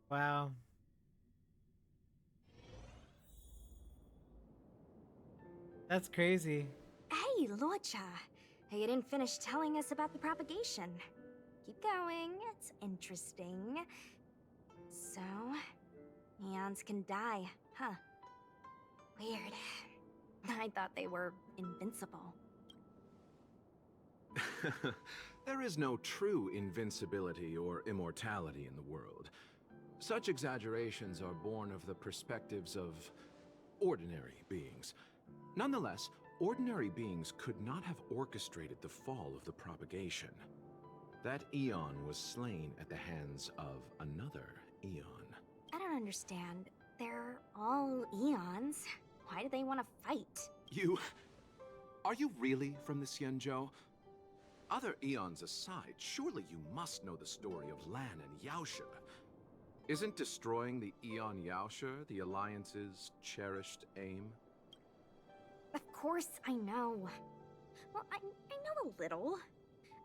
Wow. That's crazy. Hey, Locha. You didn't finish telling us about the propagation. Keep going, it's interesting. So, eons can die, huh? Weird. I thought they were invincible. There is no true invincibility or immortality in the world. Such exaggerations are born of the perspectives of ordinary beings. Nonetheless, ordinary beings could not have orchestrated the fall of the propagation. That eon was slain at the hands of another eon. I don't understand. They're all eons. Why do they want to fight? You... Are you really from the Xianzhou? Other eons aside, surely you must know the story of Lan and Yaoshe. Isn't destroying the Eon Yaoshe the Alliance's cherished aim? Of course I know. Well, I know a little.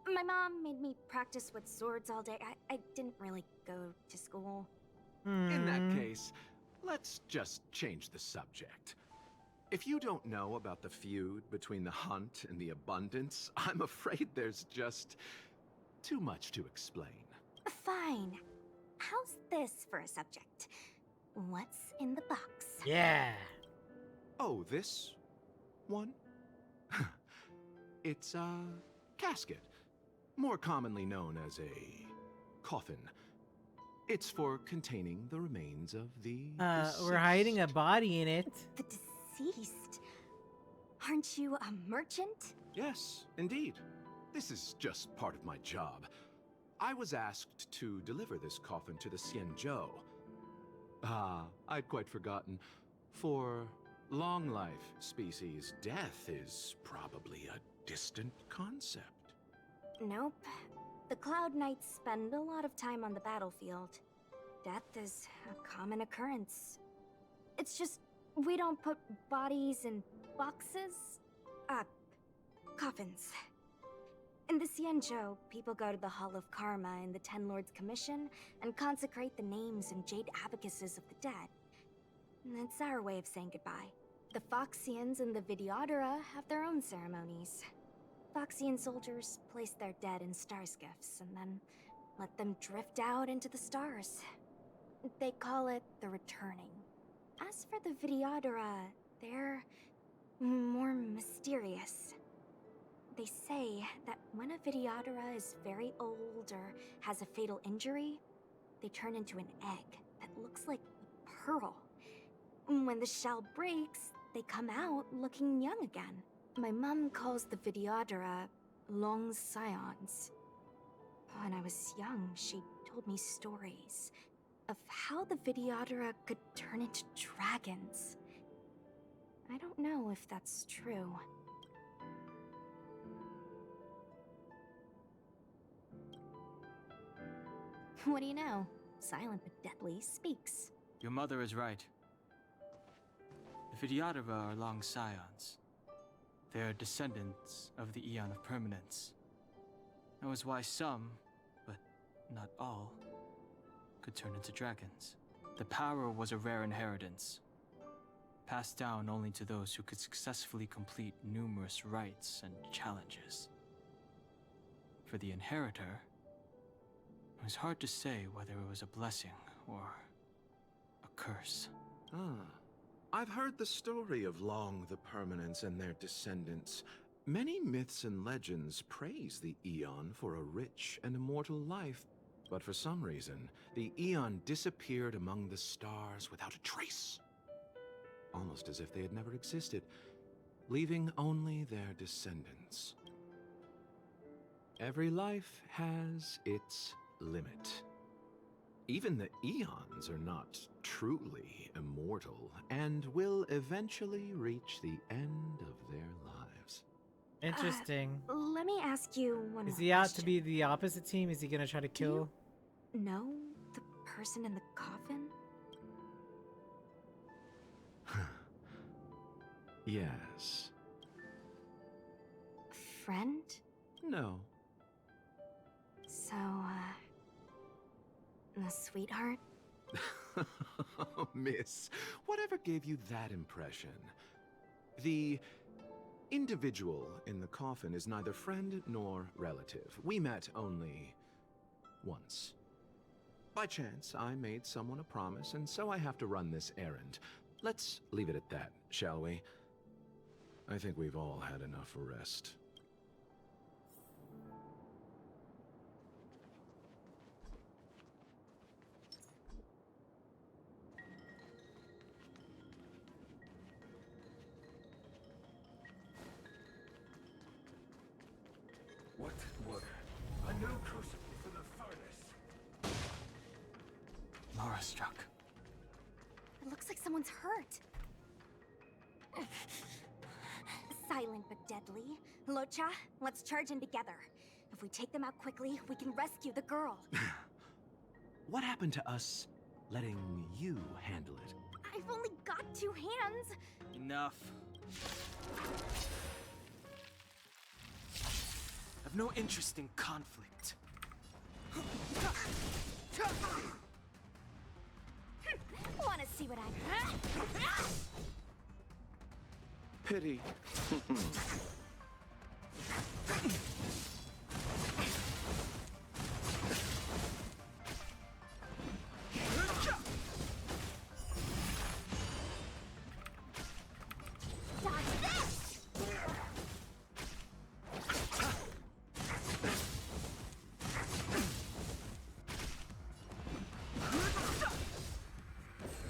My mom made me practice with swords all day. I didn't really go to school. In that case, let's just change the subject. If you don't know about the feud between the Hunt and the Abundance, I'm afraid there's just too much to explain. Fine. How's this for a subject? What's in the box? Yeah. Oh, this one? It's a casket, more commonly known as a coffin. It's for containing the remains of the We're hiding a deceased. body in it. The deceased. Aren't you a merchant? Yes, indeed. This is just part of my job. I was asked to deliver this coffin to the Xianzhou. Ah, I'd quite forgotten. For long life species, death is probably a distant concept. Nope. The Cloud Knights spend a lot of time on the battlefield. Death is a common occurrence. It's just we don't put bodies in boxes. Coffins. In the Xianzhou, people go to the Hall of Karma in the Ten Lords Commission and consecrate the names and jade abacuses of the dead. It's our way of saying goodbye. The Foxians and the Videodora have their own ceremonies. Foxian soldiers place their dead in star skiffs and then let them drift out into the stars. They call it the returning. As for the Videodora, they're more mysterious. They say that when a Videodora is very old or has a fatal injury, they turn into an egg that looks like a pearl. When the shell breaks, they come out looking young again. My mom calls the Videodora long scions. When I was young, she told me stories of how the Videodora could turn into dragons. I don't know if that's true. What do you know? Silent but deadly speaks. Your mother is right. The Vidyadhara are long scions. They are descendants of the Eon of Permanence. That was why some, but not all, could turn into dragons. The power was a rare inheritance, passed down only to those who could successfully complete numerous rites and challenges. For the inheritor, it was hard to say whether it was a blessing or a curse. Ah, I've heard the story of Long the Permanence and their descendants. Many myths and legends praise the Eon for a rich and immortal life, but for some reason, the Eon disappeared among the stars without a trace. Almost as if they had never existed, leaving only their descendants. Every life has its limit. Even the Eons are not truly immortal and will eventually reach the end of their lives. Interesting. Let me ask you one Is more he out to question. be the opposite team? Is he gonna try to kill? Know the person in the coffin? Yes. Friend? No. So, a sweetheart? Miss, whatever gave you that impression? The individual in the coffin is neither friend nor relative. We met only once. By chance, I made someone a promise, and so I have to run this errand. Let's leave it at that, shall we? I think we've all had enough rest. What would a new crucible for the furnace? Laura struck. It looks like someone's hurt. Silent but deadly. Locha, let's charge in together. If we take them out quickly, we can rescue the girl. What happened to us letting you handle it? I've only got 2 hands. Enough. I've no interest in conflict. Wanna see what I... Pity. Dodge this!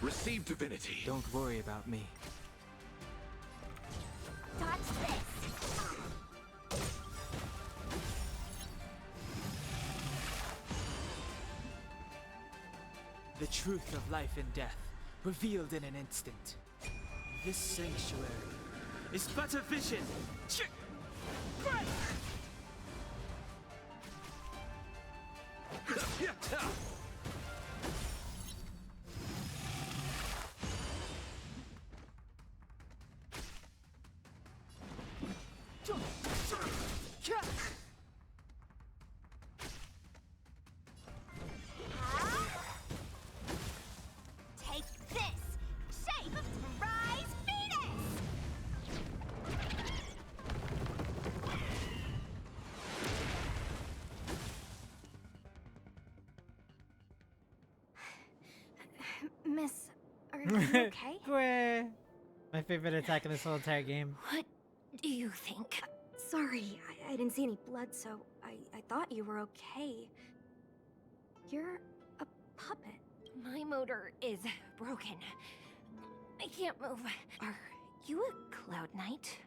Receive divinity. Don't worry about me. Dodge this! The truth of life and death, revealed in an instant. This sanctuary is but a vision. Take this! Shape of Rise Venus! Miss, are you okay? Gweh. My favorite attack in this whole entire game. What do you think? Sorry, I didn't see any blood, so I thought you were okay. You're a puppet. My motor is broken. I can't move. Are you a Cloud Knight?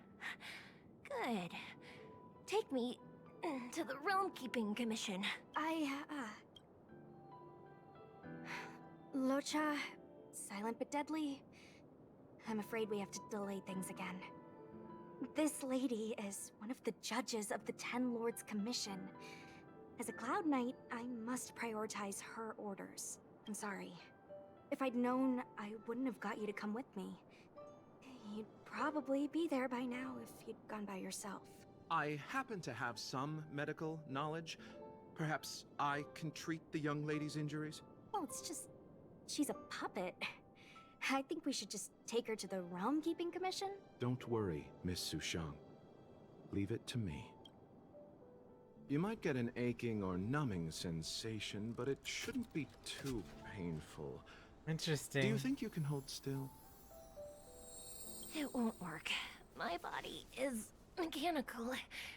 Good. Take me to the Realm Keeping Commission. Locha, silent but deadly. I'm afraid we have to delay things again. This lady is one of the judges of the Ten Lords Commission. As a Cloud Knight, I must prioritize her orders. I'm sorry. If I'd known, I wouldn't have got you to come with me. You'd probably be there by now if you'd gone by yourself. I happen to have some medical knowledge. Perhaps I can treat the young lady's injuries? Well, it's just... she's a puppet. I think we should just take her to the Realm Keeping Commission. Don't worry, Miss Sushang. Leave it to me. You might get an aching or numbing sensation, but it shouldn't be too painful. Interesting. Do you think you can hold still? It won't work. My body is mechanical,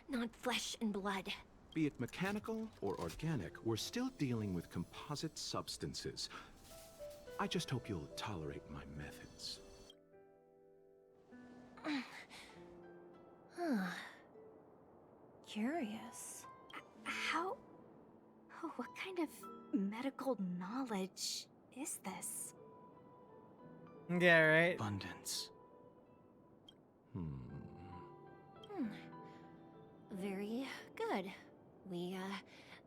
not flesh and blood. Be it mechanical or organic, we're still dealing with composite substances. I just hope you'll tolerate my methods. Curious. How... oh, what kind of medical knowledge is this? Yeah, right? Abundance. Very good. We,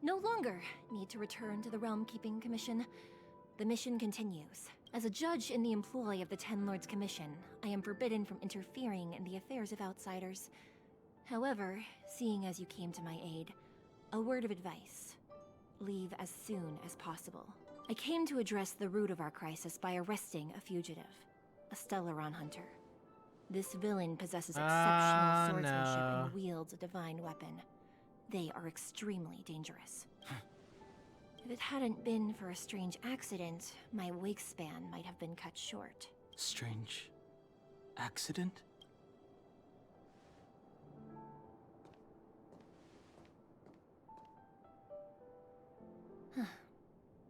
no longer need to return to the Realm Keeping Commission. The mission continues. As a judge in the employ of the Ten Lords Commission, I am forbidden from interfering in the affairs of outsiders. However, seeing as you came to my aid, a word of advice. Leave as soon as possible. I came to address the root of our crisis by arresting a fugitive, a Stellaron hunter. This villain possesses exceptional swordsmanship no. and wields a divine weapon. They are extremely dangerous. If it hadn't been for a strange accident, my wakespan might have been cut short. Strange accident?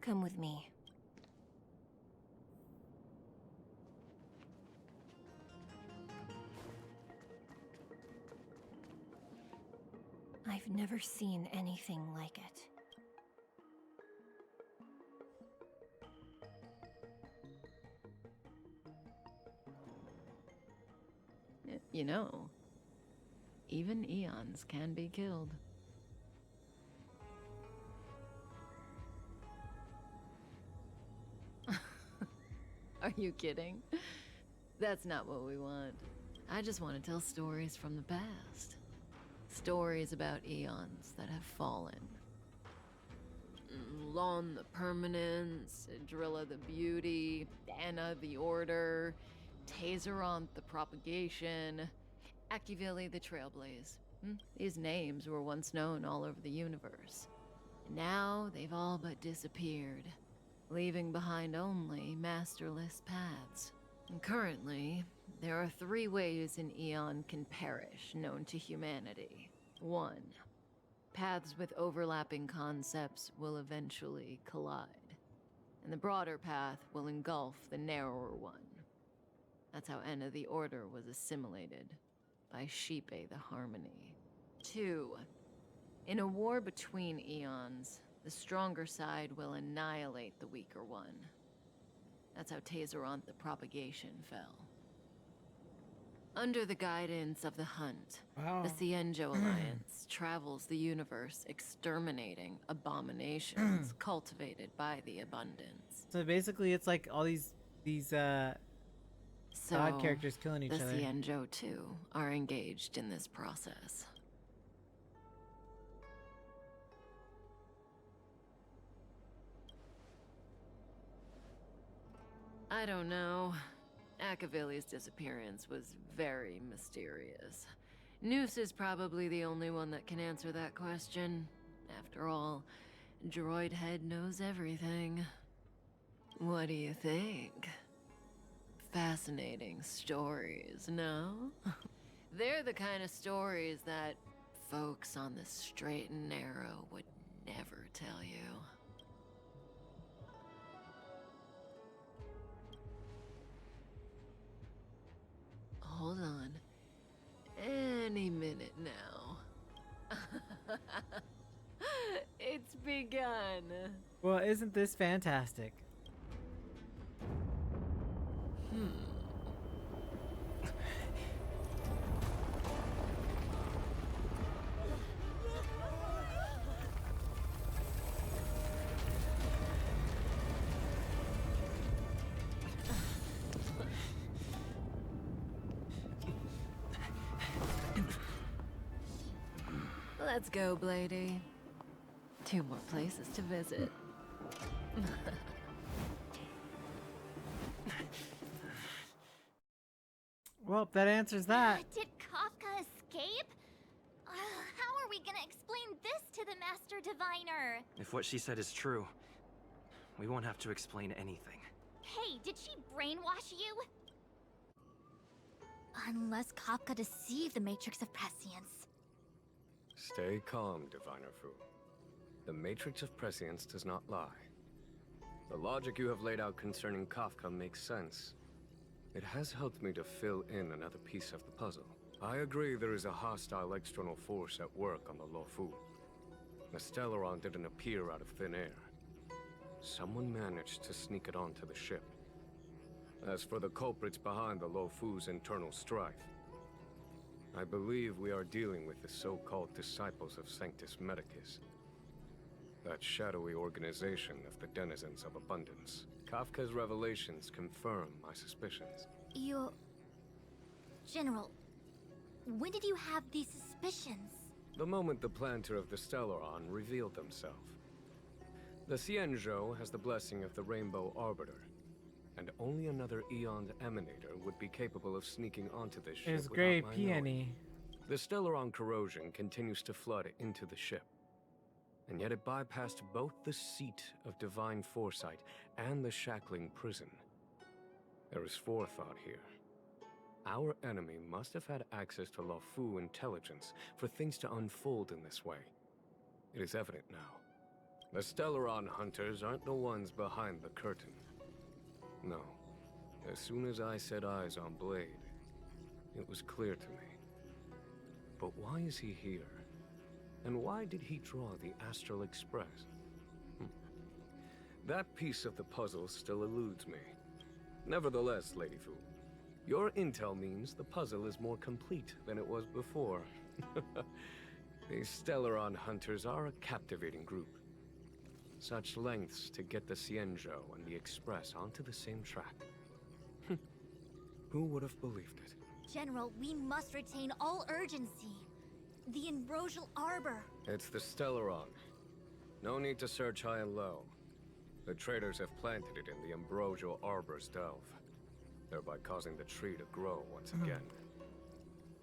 Come with me. I've never seen anything like it. You know, even eons can be killed. Are you kidding? That's not what we want. I just want to tell stories from the past. Stories about eons that have fallen. Lon the Permanence, Drilla the Beauty, Anna the Order, Tazeronth the Propagation, Akivili the Trailblaze. These names were once known all over the universe. Now they've all but disappeared, leaving behind only masterless paths. And currently, there are 3 ways an eon can perish known to humanity. 1. Paths with overlapping concepts will eventually collide, and the broader path will engulf the narrower one. That's how Enna the Order was assimilated, by Sheepe the Harmony. 2. In a war between eons, the stronger side will annihilate the weaker one. That's how Tazeronth the Propagation fell. Under the guidance of the Hunt, Wow. the Cienjo Alliance travels the universe exterminating abominations cultivated by the Abundance. So basically, it's like all these So, odd characters killing each the other. Cienjo, too, are engaged in this process. I don't know. Akavili's disappearance was very mysterious. Noose is probably the only one that can answer that question. After all, Droid Head knows everything. What do you think? Fascinating stories, no? They're the kind of stories that folks on the straight and narrow would never tell you. Hold on. Any minute now. It's begun. Well, isn't this fantastic? Let's go, Blady. 2 more places to visit. Well, that answers that. Did Kafka escape? How are we gonna explain this to the Master Diviner? If what she said is true, we won't have to explain anything. Hey, did she brainwash you? Unless Kafka deceived the Matrix of Prescience. Stay calm, Diviner Fu. The Matrix of Prescience does not lie. The logic you have laid out concerning Kafka makes sense. It has helped me to fill in another piece of the puzzle. I agree there is a hostile external force at work on the Luofu. The Stellaron didn't appear out of thin air. Someone managed to sneak it onto the ship. As for the culprits behind the Luofu's internal strife, I believe we are dealing with the so-called Disciples of Sanctus Medicus. That shadowy organization of the denizens of abundance. Kafka's revelations confirm my suspicions. General, when did you have these suspicions? The moment the planter of the Stellaron revealed themselves. The Xianzhou has the blessing of the Rainbow Arbiter, and only another Eon's Emanator would be capable of sneaking onto this ship It's without great my peony. knowing. The Stellaron corrosion continues to flood into the ship, and yet it bypassed both the seat of divine foresight and the shackling prison. There is forethought here. Our enemy must have had access to Luofu intelligence for things to unfold in this way. It is evident now. The Stellaron hunters aren't the ones behind the curtain. No. As soon as I set eyes on Blade, it was clear to me. But why is he here? And why did he draw the Astral Express? That piece of the puzzle still eludes me. Nevertheless, Lady Fu, your intel means the puzzle is more complete than it was before. These Stellaron hunters are a captivating group. Such lengths to get the Xianzhou and the Express onto the same track. Who would have believed it? General, we must retain all urgency. The Ambrosial Arbor. It's the Stellaron. No need to search high and low. The traders have planted it in the Ambrosial Arbor's delve, thereby causing the tree to grow once again.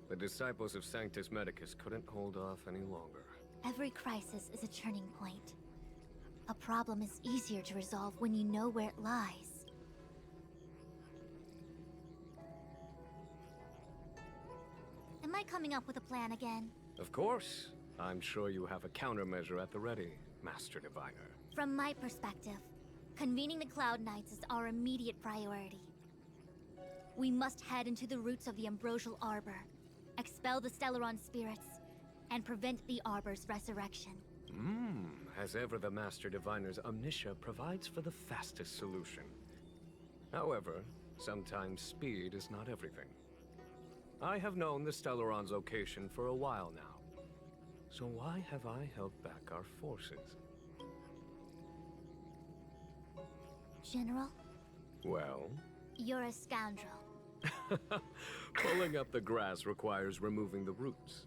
The disciples of Sanctus Medicus couldn't hold off any longer. Every crisis is a turning point. A problem is easier to resolve when you know where it lies. Am I coming up with a plan again? Of course. I'm sure you have a countermeasure at the ready, Master Diviner. From my perspective, convening the Cloud Knights is our immediate priority. We must head into the roots of the Ambrosial Arbor, expel the Stellaron spirits, and prevent the Arbor's resurrection. As ever, the Master Diviner's omniscia provides for the fastest solution. However, sometimes speed is not everything. I have known the Stellaron's location for a while now. So why have I held back our forces? General? Well? You're a scoundrel. Pulling up the grass requires removing the roots.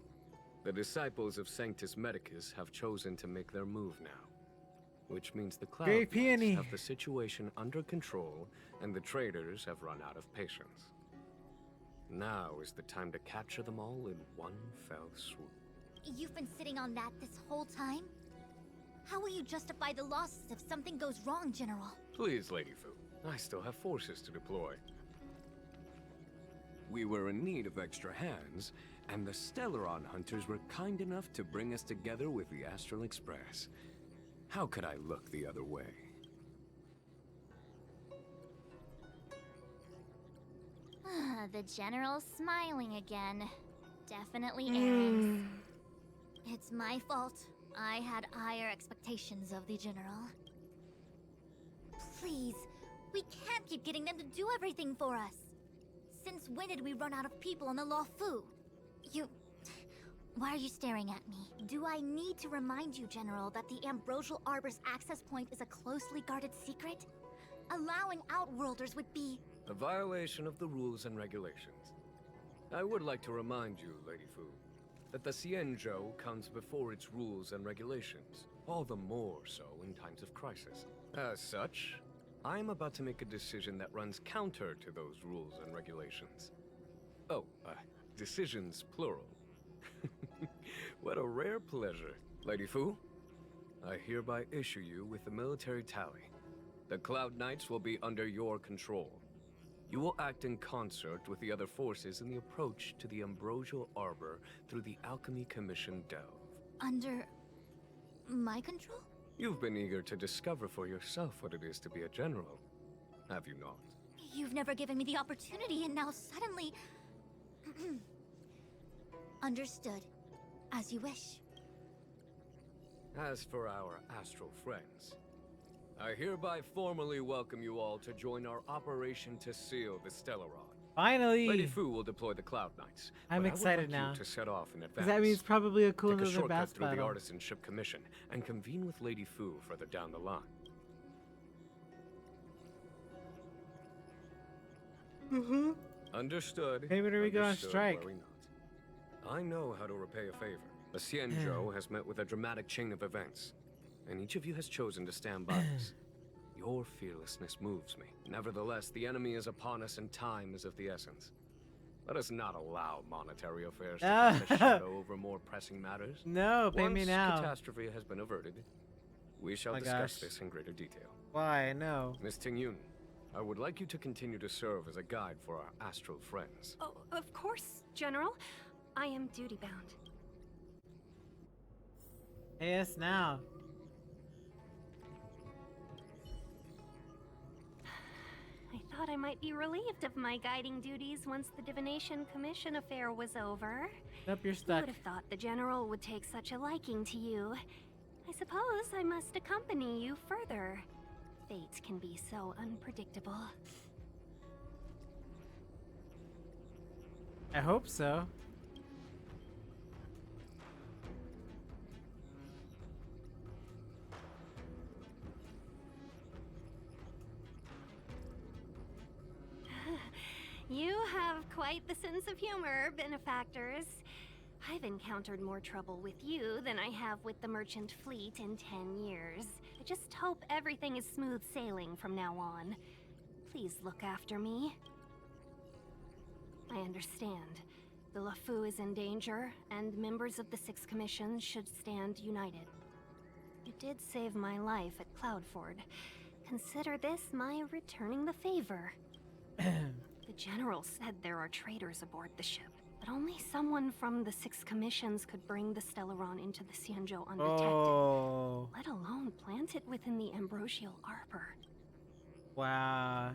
The disciples of Sanctus Medicus have chosen to make their move now. Which means the Cloud Great Knights peony. have the situation under control, and the traders have run out of patience. Now is the time to capture them all in one fell swoop. You've been sitting on that this whole time? How will you justify the losses if something goes wrong, General? Please, Lady Fu. I still have forces to deploy. We were in need of extra hands, and the Stellaron hunters were kind enough to bring us together with the Astral Express. How could I look the other way? The General's smiling again. Definitely Aries. It's my fault. I had higher expectations of the General. Please, we can't keep getting them to do everything for us. Since when did we run out of people on the Luofu? Why are you staring at me? Do I need to remind you, General, that the Ambrosial Arbor's access point is a closely guarded secret? Allowing Outworlders would be... A violation of the rules and regulations. I would like to remind you, Lady Fu, that the Xianzhou comes before its rules and regulations, all the more so in times of crisis. As such, I am about to make a decision that runs counter to those rules and regulations. Oh, decisions plural. What a rare pleasure. Lady Fu, I hereby issue you with the military tally. The Cloud Knights will be under your control. You will act in concert with the other forces in the approach to the Ambrosial Arbor through the Alchemy Commission delve. Under... my control? You've been eager to discover for yourself what it is to be a general, have you not? You've never given me the opportunity, and now suddenly... Understood. As you wish. As for our astral friends, I hereby formally welcome you all to join our operation to seal the Stellaron. Finally! Lady Fu will deploy the Cloud Knights. I'm but excited I would like now. you to set off in advance. Because that means probably a cool Take a another shortcut bass through the battle. Artisanship Commission and convene with Lady Fu further down the line. Understood. Hey, when are we going on Understood, strike? were we not? I know how to repay a favor. The Xianzhou has met with a dramatic chain of events. and each of you has chosen to stand by us. Your fearlessness moves me. Nevertheless, the enemy is upon us and time is of the essence. Let us not allow monetary affairs to cast a shadow over more pressing matters. No, pay me now. Once catastrophe has been averted, we shall discuss this in greater detail. Why? No. Miss Tingyun, I would like you to continue to serve as a guide for our astral friends. Oh, of course, General. I am duty-bound. Pay us now. I thought I might be relieved of my guiding duties once the Divination Commission affair was over. Nope, you're Who stuck. would have thought the General would take such a liking to you? I suppose I must accompany you further. Fate can be so unpredictable. I hope so. You have quite the sense of humor, benefactors. I've encountered more trouble with you than I have with the merchant fleet in 10 years. I just hope everything is smooth sailing from now on. Please look after me. I understand. The LeFou is in danger, and members of the Six Commissions should stand united. You did save my life at Cloudford. Consider this my returning the favor. The General said there are traitors aboard the ship, but only someone from the Six Commissions could bring the Stellaron into the Xianzhou undetected, let alone plant it within the Ambrosial Arbor. Wow.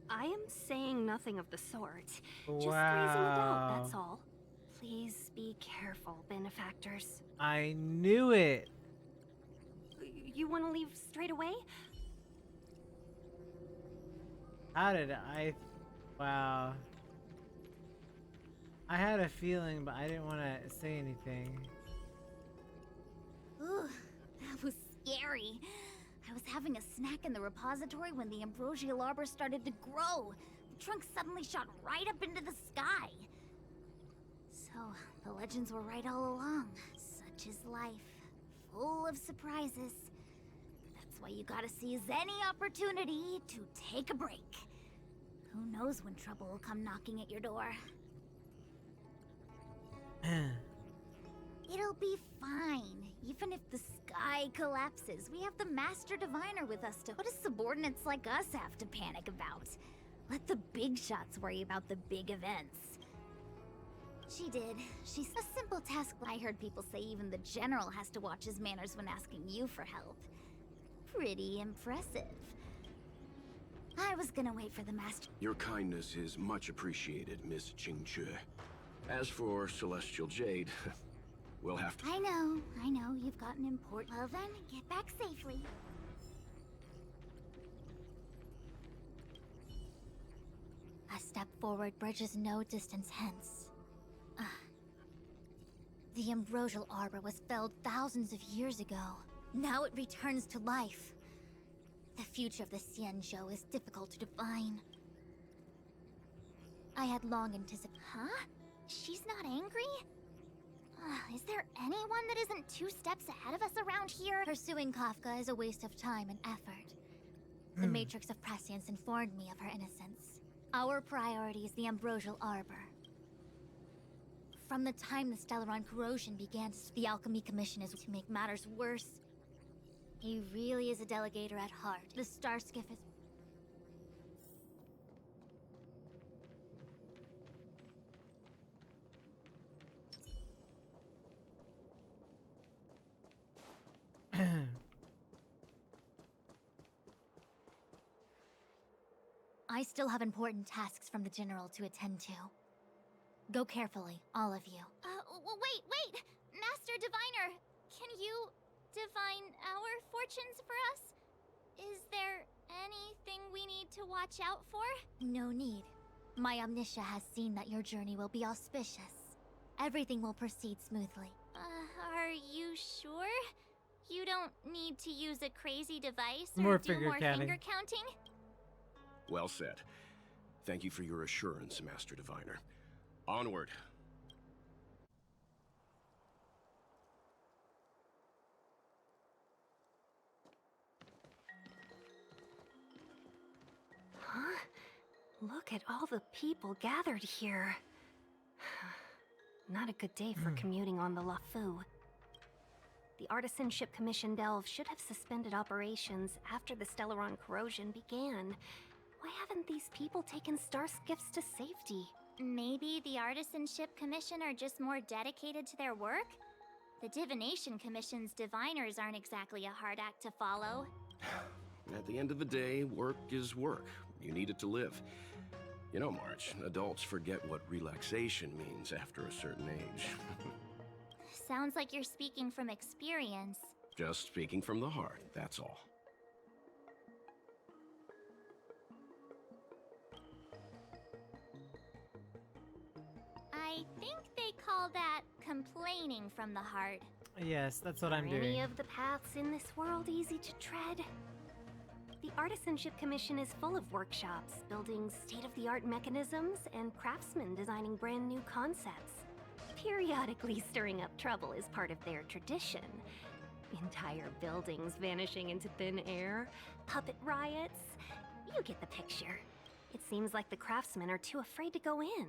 I am saying nothing of the sort. Just raising a doubt, that's all. Please be careful, benefactors. I knew it. You want to leave straight away? How did I? Wow. I had a feeling, but I didn't want to say anything. Ooh, that was scary. I was having a snack in the repository when the Ambrosial Arbor started to grow. The trunk suddenly shot right up into the sky. So, the legends were right all along. Such is life. Full of surprises. That's why you gotta seize any opportunity to take a break. Who knows when trouble will come knocking at your door. It'll be fine. Even if the sky collapses, we have the Master Diviner with us to... What do subordinates like us have to panic about? Let the big shots worry about the big events. She did. She's a simple task. I heard people say even the General has to watch his manners when asking you for help. Pretty impressive. I was gonna wait for the Master... Your kindness is much appreciated, Miss Qingque. As for Celestial Jade, we'll have to... I know, you've got an important... Well then, get back safely. A step forward bridges no distance hence. The Ambrosial Arbor was felled thousands of years ago. Now it returns to life. The future of the Xianzhou is difficult to define. I had long anticipated... Huh? She's not angry? Is there anyone that isn't 2 steps ahead of us around here? Pursuing Kafka is a waste of time and effort. The Matrix of Prescience informed me of her innocence. Our priority is the Ambrosial Arbor. From the time the Stellaron corrosion began, the Alchemy Commission is to make matters worse. He really is a delegator at heart. The Star Skiff is... I still have important tasks from the General to attend to. Go carefully, all of you. Wait! Master Diviner, can you divine our fortunes for us? Is there anything we need to watch out for? No need. My Omniscia has seen that your journey will be auspicious. Everything will proceed smoothly. Are you sure? You don't need to use a crazy device or do more finger counting? Well said. Thank you for your assurance, Master Diviner. Onward. Look at all the people gathered here. Not a good day for commuting on the LaFu. The Artisanship Commission Delve should have suspended operations after the Stellaron corrosion began. Why haven't these people taken star skiffs to safety? Maybe the Artisanship Commission are just more dedicated to their work? The Divination Commission's diviners aren't exactly a hard act to follow. At the end of the day, work is work. You need it to live. You know, March, adults forget what relaxation means after a certain age. Sounds like you're speaking from experience. Just speaking from the heart, that's all. I think they call that complaining from the heart. Yes, that's what I'm Are doing. any of the paths in this world easy to tread? The Artisanship Commission is full of workshops, building state-of-the-art mechanisms, and craftsmen designing brand new concepts. Periodically stirring up trouble is part of their tradition. Entire buildings vanishing into thin air, puppet riots. You get the picture. It seems like the craftsmen are too afraid to go in.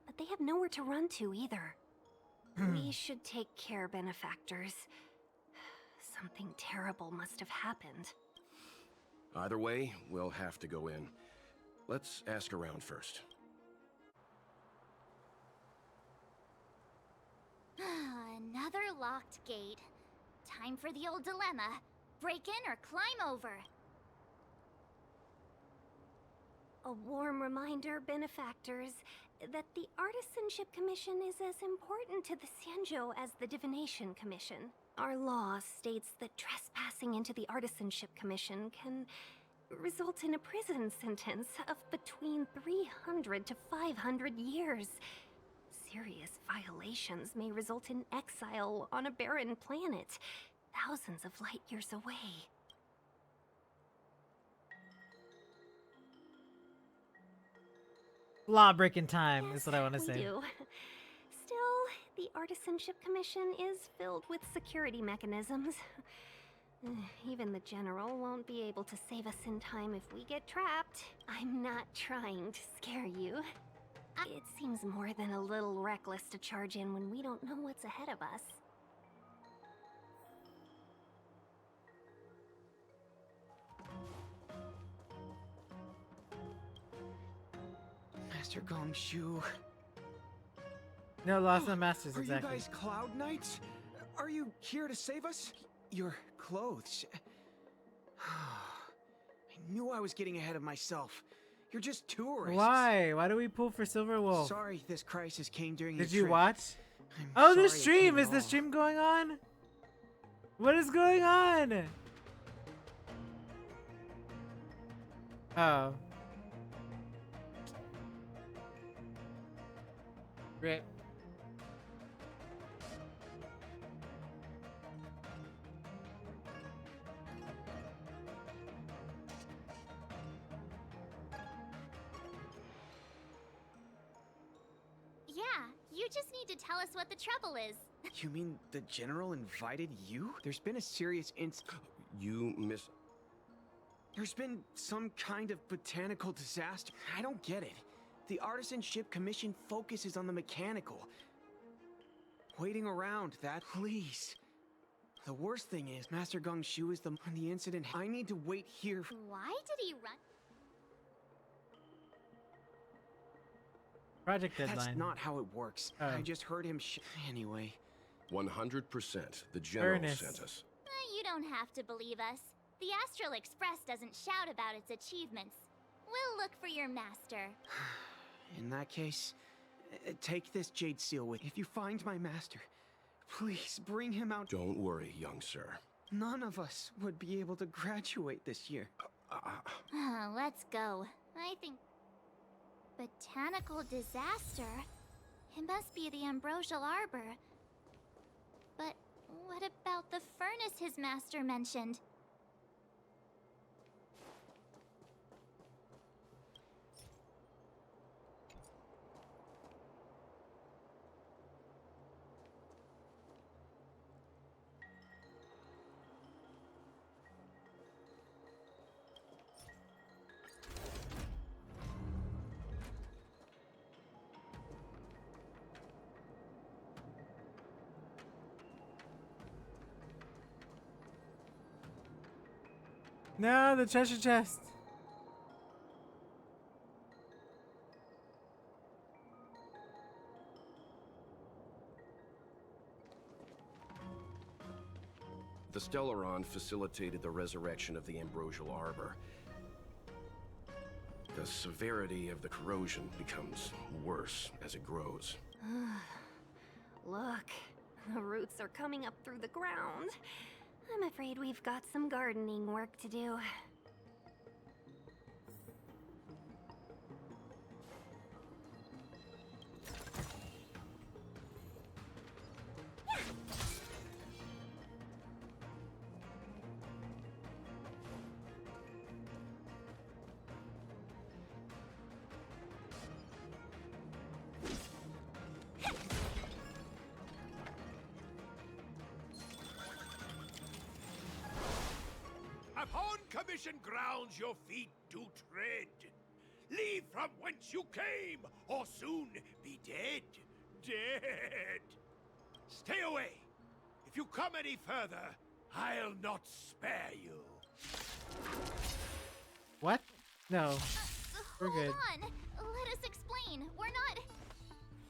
But they have nowhere to run to either. We should take care, benefactors. Something terrible must have happened. Either way, we'll have to go in. Let's ask around first. Another locked gate. Time for the old dilemma. Break in or climb over? A warm reminder, benefactors, that the Artisanship Commission is as important to the Xianzhou as the Divination Commission. Our law states that trespassing into the Artisanship Commission can result in a prison sentence of between 300 to 500 years. Serious violations may result in exile on a barren planet, thousands of light years away. Law breaking time is what I want to We say. do. Still, the Artisanship Commission is filled with security mechanisms. Even the General won't be able to save us in time if we get trapped. I'm not trying to scare you. It seems more than a little reckless to charge in when we don't know what's ahead of us. Master Gongshu. No, Lost and Masters, Are exactly. you guys Cloud Knights? Are you here to save us? Your clothes. I knew I was getting ahead of myself. You're just tourists. Why? Why do we pull for Silver Wolf? Sorry this crisis came during Did the you trip. watch? I'm Oh, sorry the it stream! came Is at the all. stream going on? What is going on? Oh. Rip. Yeah, you just need to tell us what the trouble is. You mean the General invited you? There's been a serious You miss... There's been some kind of botanical disaster. I don't get it. The Artisanship Commission focuses on the mechanical. Waiting around, that... Please. The worst thing is, Master Gongshu is the incident. I need to wait here. Why did he run? Project deadline. That's not how it works. Oh. I just heard him Anyway. 100%. The General Ernest. sent us. You don't have to believe us. The Astral Express doesn't shout about its achievements. We'll look for your master. In that case, take this jade seal with. If you find my master, please bring him out. Don't worry, young sir. None of us would be able to graduate this year. Let's go. I think... Botanical disaster? It must be the Ambrosial Arbor. But what about the furnace his master mentioned? No, the treasure chest. The Stellaron facilitated the resurrection of the Ambrosial Arbor. The severity of the corrosion becomes worse as it grows. Look, the roots are coming up through the ground. I'm afraid we've got some gardening work to do. Upon commissioned grounds your feet do tread. Leave from whence you came, or soon be dead. Dead. Stay away. If you come any further, I'll not spare you. What? No. We're good. Hold on. Let us explain. We're not...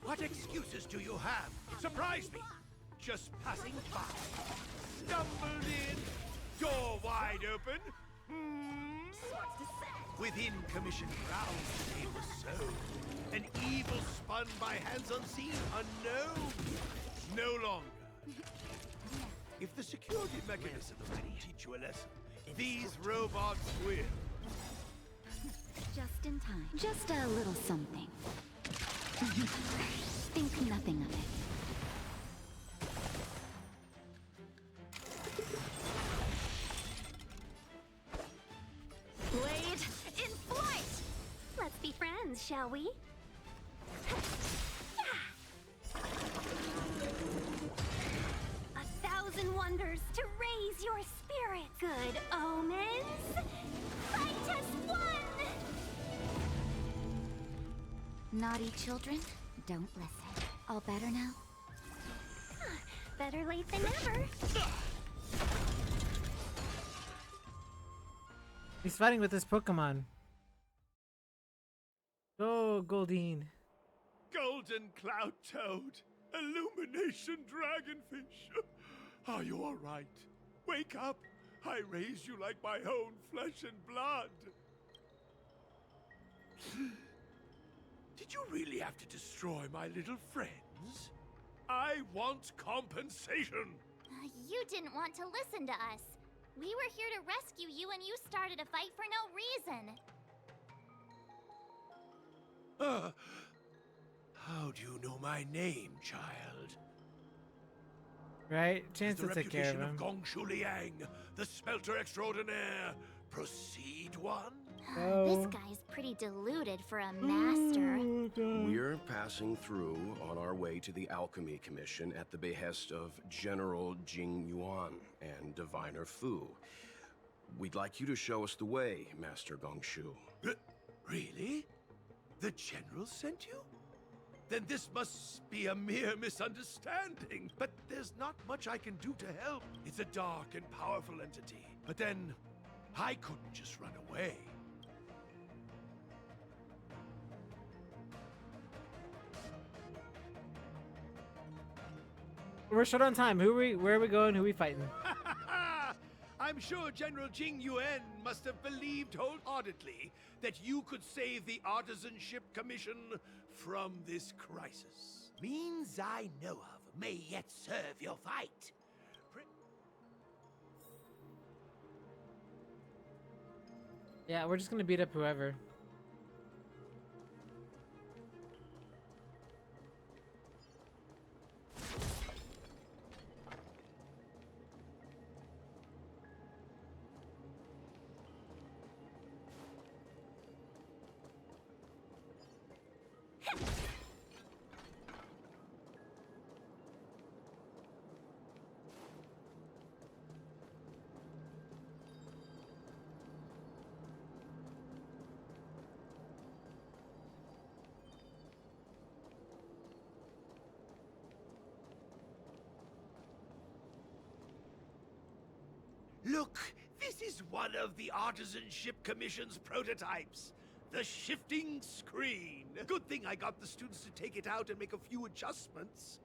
What excuses do you have? Surprise me. Just passing by. Stumbled in. Door wide open. Within commissioned grounds it was sown. An evil spun by hands unseen, unknown. No longer. If the security mechanism can teach you a lesson, these robots will. Just in time. Just a little something. Think nothing of it. Blade in flight! Let's be friends, shall we? A thousand wonders to raise your spirit. Good omens. Fight as one! Naughty children, don't listen. All better now? Better late than never. He's fighting with his Pokemon. Go, Goldeen. Golden Cloud Toad. Illumination Dragonfish. Are you all right? Wake up. I raise you like my own flesh and blood. Did you really have to destroy my little friends? I want compensation. You didn't want to listen to us. We were here to rescue you and you started a fight for no reason. How do you know my name, child? Right? Chance The to take care of reputation him. of Gongshu Liang, the smelter extraordinaire. Proceed, one? This guy's pretty deluded for a master. We're passing through on our way to the Alchemy Commission at the behest of General Jing Yuan and Diviner Fu. We'd like you to show us the way, Master Gongshu. Really? The General sent you? Then this must be a mere misunderstanding. But there's not much I can do to help. It's a dark and powerful entity. But then, I couldn't just run away. We're short on time. Where are we going? Who are we fighting? I'm sure General Jing Yuan must have believed wholeheartedly that you could save the Artisanship Commission from this crisis. Means I know of may yet serve your fight. Yeah, we're just gonna beat up whoever. Look, This is one of the Artisanship Commission's prototypes. The shifting screen. Good thing I got the students to take it out and make a few adjustments.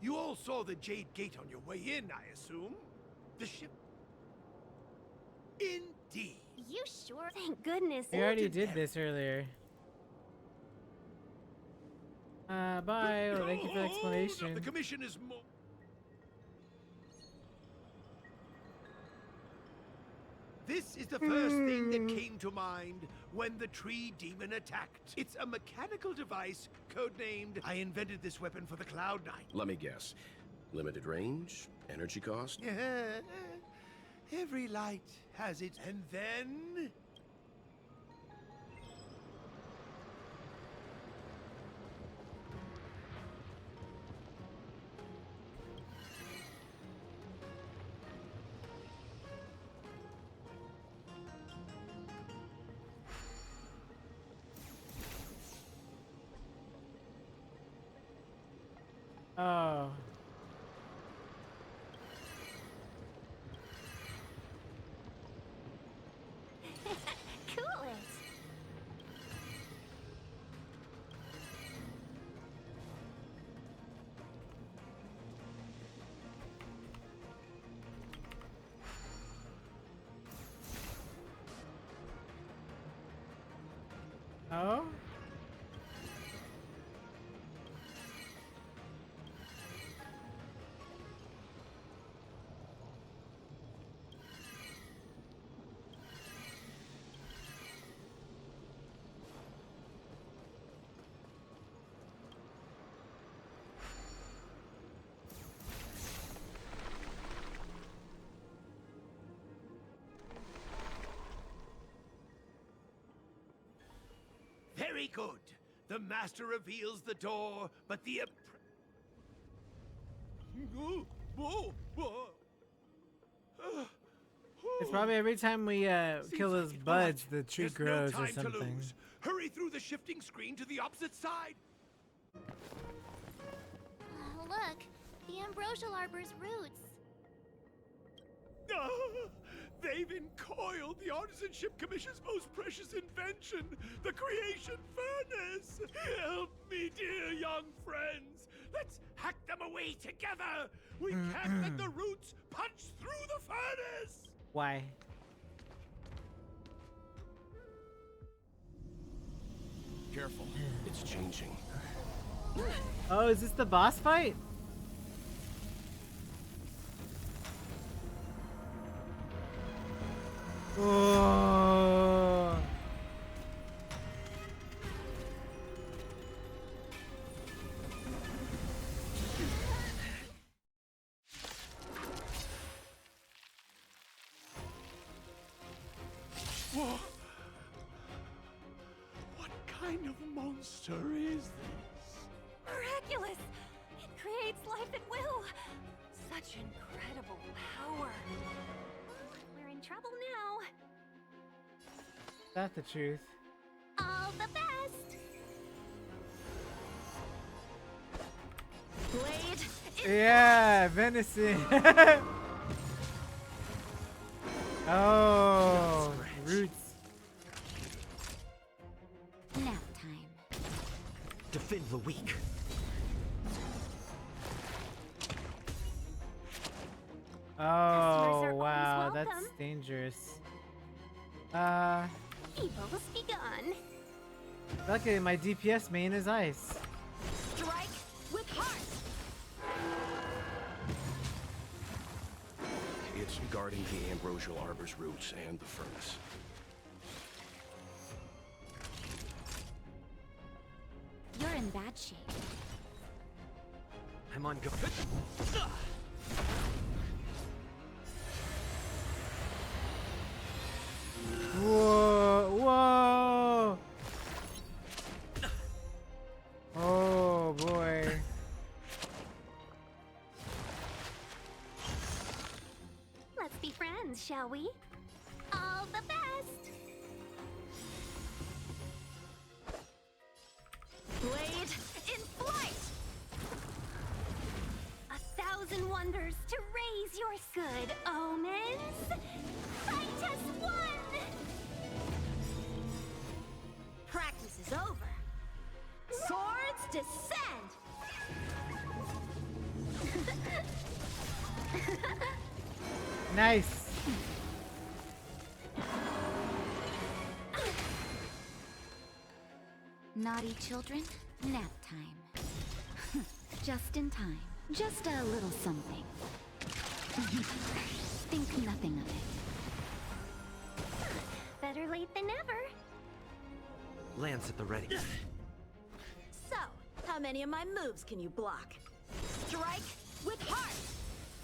You all saw the Jade Gate on your way in, I assume? The ship... Indeed. You sure? Thank goodness. We already did this earlier. Bye. Well, thank you for the explanation. The commission is more... This is the first thing that came to mind when the tree demon attacked. It's a mechanical device codenamed I invented this weapon for the Cloud Knight. Let me guess. Limited range? Energy cost? Every light has its... And then... Oh. Cool it. Oh? Very good. The master reveals the door, but the... It's probably every time we kill those buds, the tree There's grows no or time to something. lose. Hurry through the shifting screen to the opposite side. Look, the Ambrosial Arbor's roots. They've encoiled the Artisanship Commission's most precious invention, the creation furnace. Help me, dear young friends. Let's hack them away together. We can't let the roots punch through the furnace. Why? Careful. It's changing. Oh, is this the boss fight? Oh. Whoa. What kind of monster is this? Miraculous! It creates life at will. Such incredible power. We're in trouble now. Is that the truth? All the best. Blade. Yeah, venison. Oh, roots. Nap time. Defend the weak. Oh, wow, that's dangerous. Evil's begun. Luckily, my DPS main is ice. Strike with heart. It's guarding the Ambrosial Arbor's roots and the furnace. You're in bad shape. I'm on go. Whoa, whoa. Oh, boy. Let's be friends, shall we? All the best. Blade in flight. 1,000 wonders to raise always your good omens. Fight as one! Practice is over. Swords descend! Nice. Naughty children, nap time. Just in time. Just a little something. Think nothing of it. Better late than never. Lance at the ready. So, how many of my moves can you block? Strike with heart!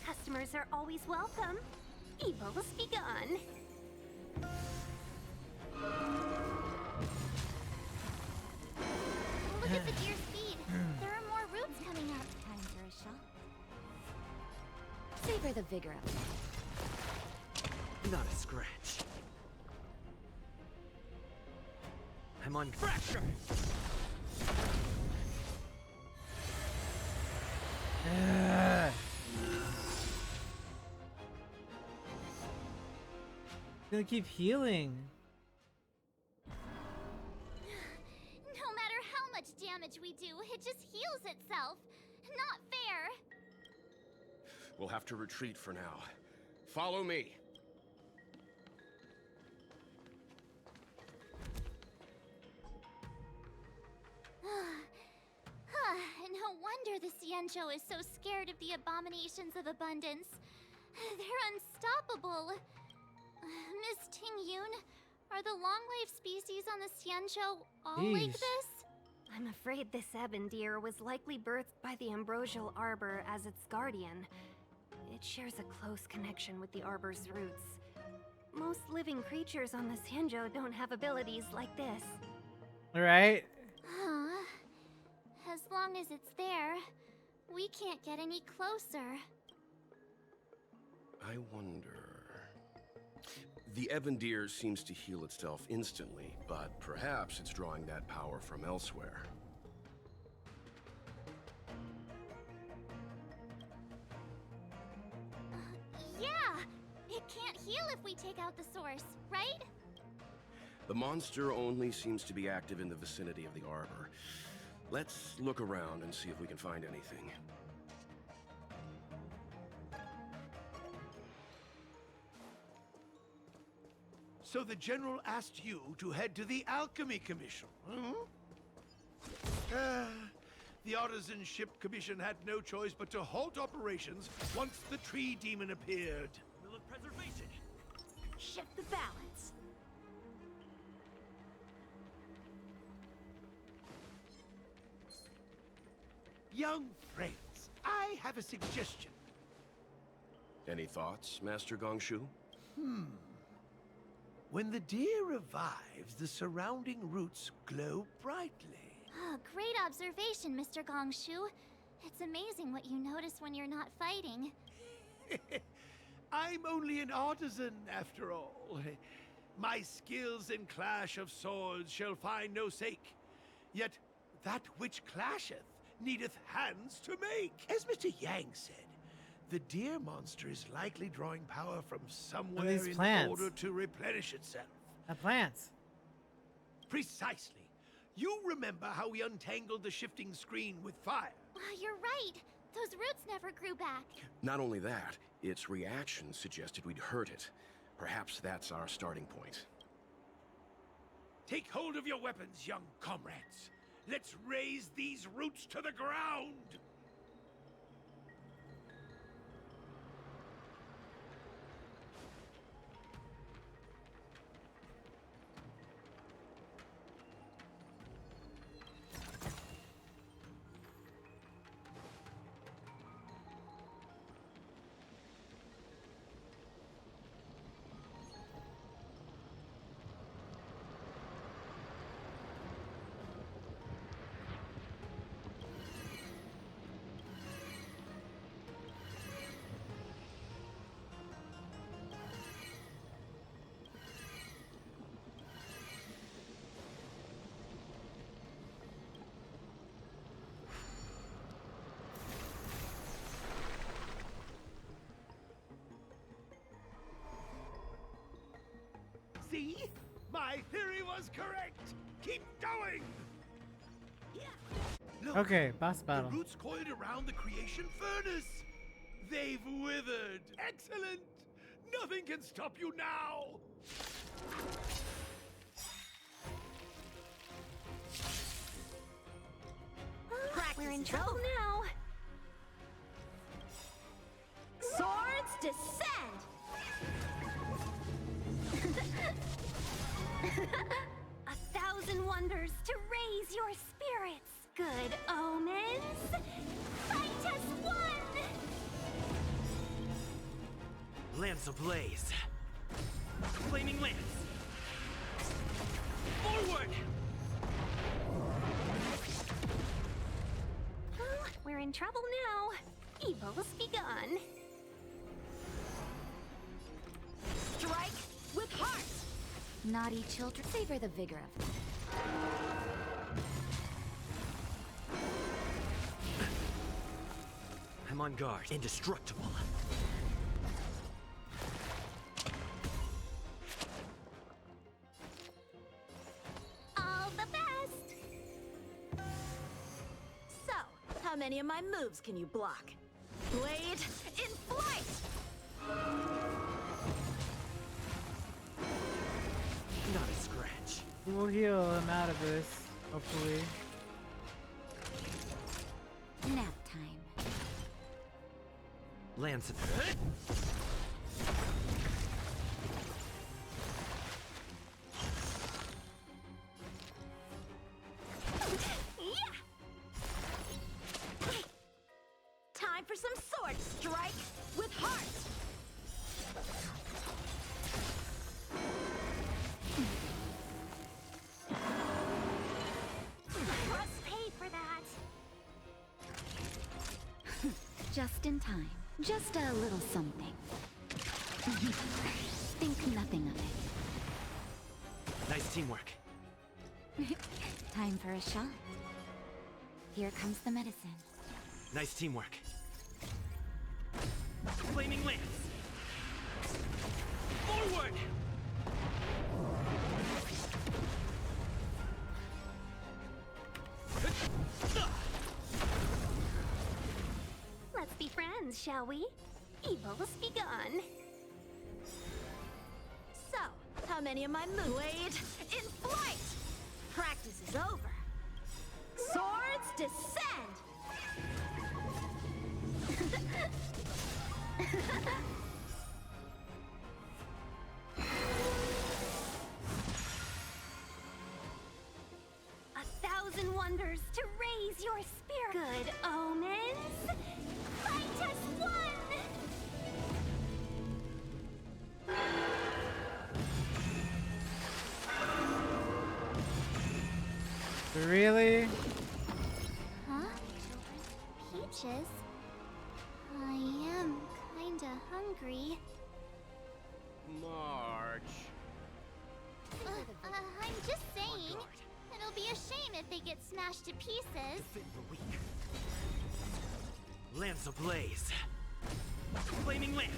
Customers are always welcome. Evils begun. Look at the deer's feed. There are more roots coming up. Ambrosial. Savor the vigor of it. Not a scratch. I'm on fracture. Gonna keep healing. No matter how much damage we do, it just heals itself. Not fair. We'll have to retreat for now. Follow me. No wonder the Xianzhou is so scared of the abominations of abundance. They're unstoppable. Miss Tingyun, are the long-life species on the Xianzhou all like Jeez. this? I'm afraid this ebon deer was likely birthed by the Ambrosial Arbor as its guardian. It shares a close connection with the Arbor's roots. Most living creatures on the Xianzhou don't have abilities like this. Right? Huh. As long as it's there, we can't get any closer. I wonder... The Ebon Deer seems to heal itself instantly, but perhaps it's drawing that power from elsewhere. Yeah! It can't heal if we take out the source, right? The monster only seems to be active in the vicinity of the Arbor. Let's look around and see if we can find anything. So the General asked you to head to the Alchemy Commission, the Artisan Ship Commission had no choice but to halt operations once the tree demon appeared. Mill of preservation. Shift the balance. Young friends, I have a suggestion. Any thoughts, Master Gongshu? When the deer revives, the surrounding roots glow brightly. Oh, great observation, Mr. Gongshu. It's amazing what you notice when you're not fighting. I'm only an artisan, after all. My skills in clash of swords shall find no sake. Yet that which clasheth needeth hands to make. As Mr. Yang said, the deer monster is likely drawing power from somewhere these in plants. order to replenish itself. The plants. Precisely. You remember how we untangled the shifting screen with fire? You're right. Those roots never grew back. Not only that, its reaction suggested we'd hurt it. Perhaps that's our starting point. Take hold of your weapons, young comrades. Let's raze these roots to the ground! See? My theory was correct. Keep going. Look, Okay, boss battle. the roots coiled around the creation furnace. They've withered. Excellent. Nothing can stop you now. We're in trouble now. Swords descend! A thousand wonders to raise your spirits. Good omens. Fight as one. Lance ablaze. Flaming lance. Forward! Well, we're in trouble now. Evil's begun. Strike with heart! Naughty children, savor the vigor of them. I'm on guard. Indestructible. All the best! So, how many of my moves can you block? Blade in flight! Not a scratch. We'll heal him out of this, hopefully. Nap time. Lance. Time for some sword strike with heart! Must pay for that. Just in time. Just a little something. Think nothing of it. Nice teamwork. Time for a shot. Here comes the medicine. Nice teamwork. Flaming lance. Forward! Let's be friends, shall we? Evil's begun. So, how many of my moves? Blade in flight! Practice is over. Swords descend! A thousand wonders to raise your spirit. Good omens. Fight as one. Really? Huh? Peaches? I am kinda hungry. March. I'm just saying. It'll be a shame if they get smashed to pieces. Defend the weak. Lance ablaze. Flaming lance.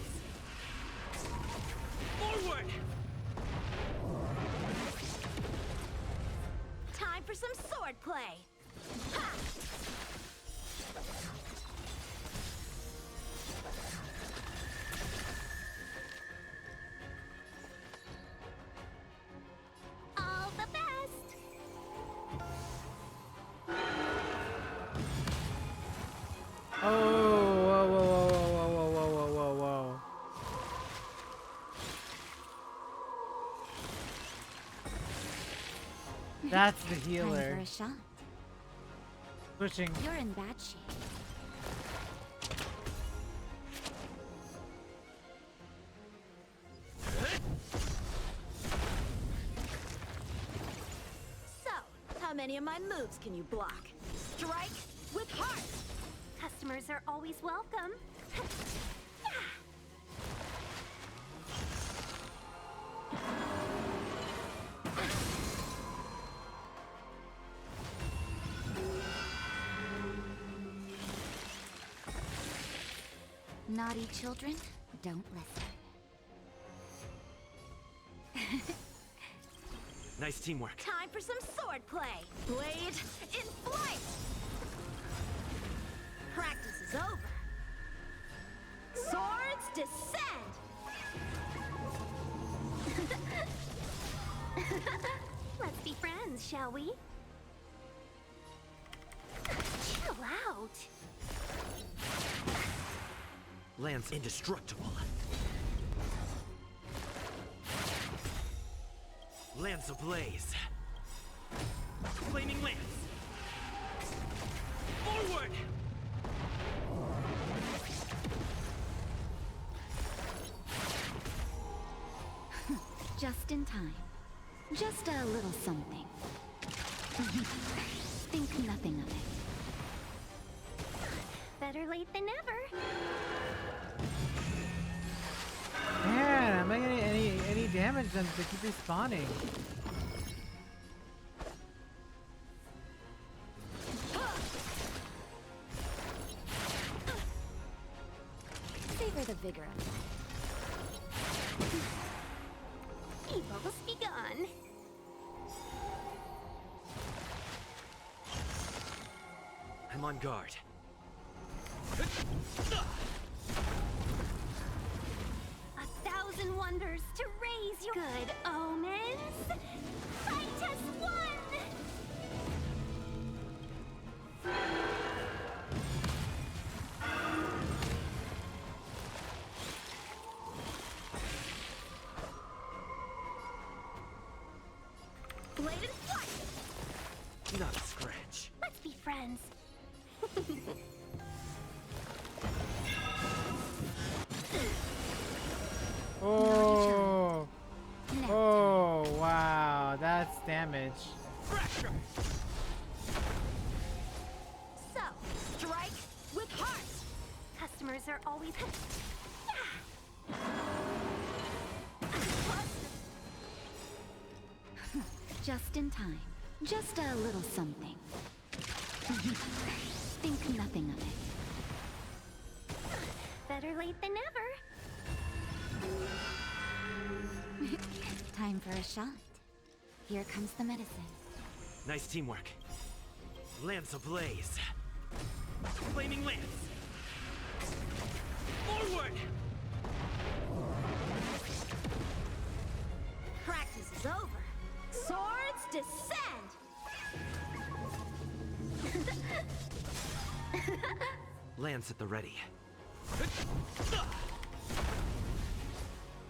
Forward! Time for some sword play! Ha! All the best! Oh, whoa, whoa, whoa, whoa, whoa, whoa, whoa, whoa, whoa. That's the Time healer. for a shot. Switching. You're in bad shape. So, how many of my moves can you block? Strike with heart! Customers are always welcome. Naughty children, don't listen. Nice teamwork. Time for some sword play. Blade in flight. Practice is over. Swords descend. Let's be friends, shall we? Chill out. Lance indestructible. Lance ablaze. Flaming lance. Forward! Just in time. Just a little something. Think nothing of it. Better late than never. Man, I'm not getting any damage then to keep respawning. Savor the vigor of it. Evil's begun. I'm on guard. 1,000 wonders to raise your good omens. Fight as one. Blade and flight. Not a scratch. Let's be friends. Oh. Oh, wow. That's damage. Fracture. So, strike with heart. Customers are always. Just in time. Just a little something. Think nothing of it. Better late than never. Time for a shot. Here comes the medicine. Nice teamwork. Lance ablaze. Flaming lance. Forward! Practice is over. Swords descend! Lance at the ready.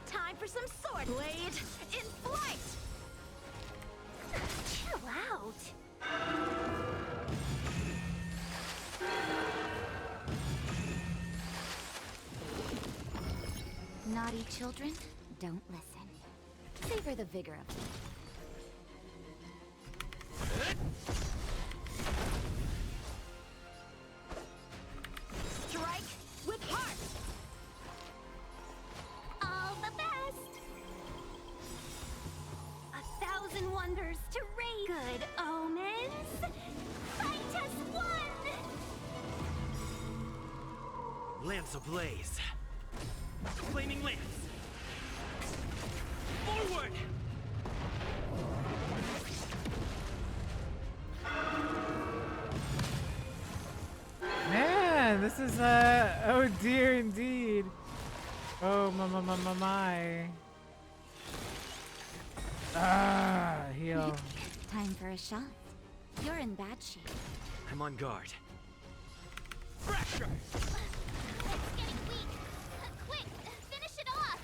Time for some sword blade in flight! Chill out. Naughty children, don't listen. Savor the vigor of it. Strike with heart! All the best. 1,000 wonders to raise good omens. Fight as one. Lance ablaze. Flaming lance. Forward! Man, this is oh dear indeed. Oh my. Ah, heal. Time for a shot. You're in bad shape. I'm on guard. Fracture! It's getting weak. Quick, finish it off!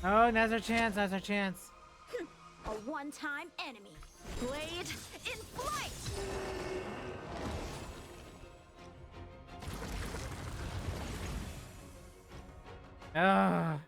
Oh, now's our chance. Now's our chance. A one-time enemy. Blade in flight! Ah.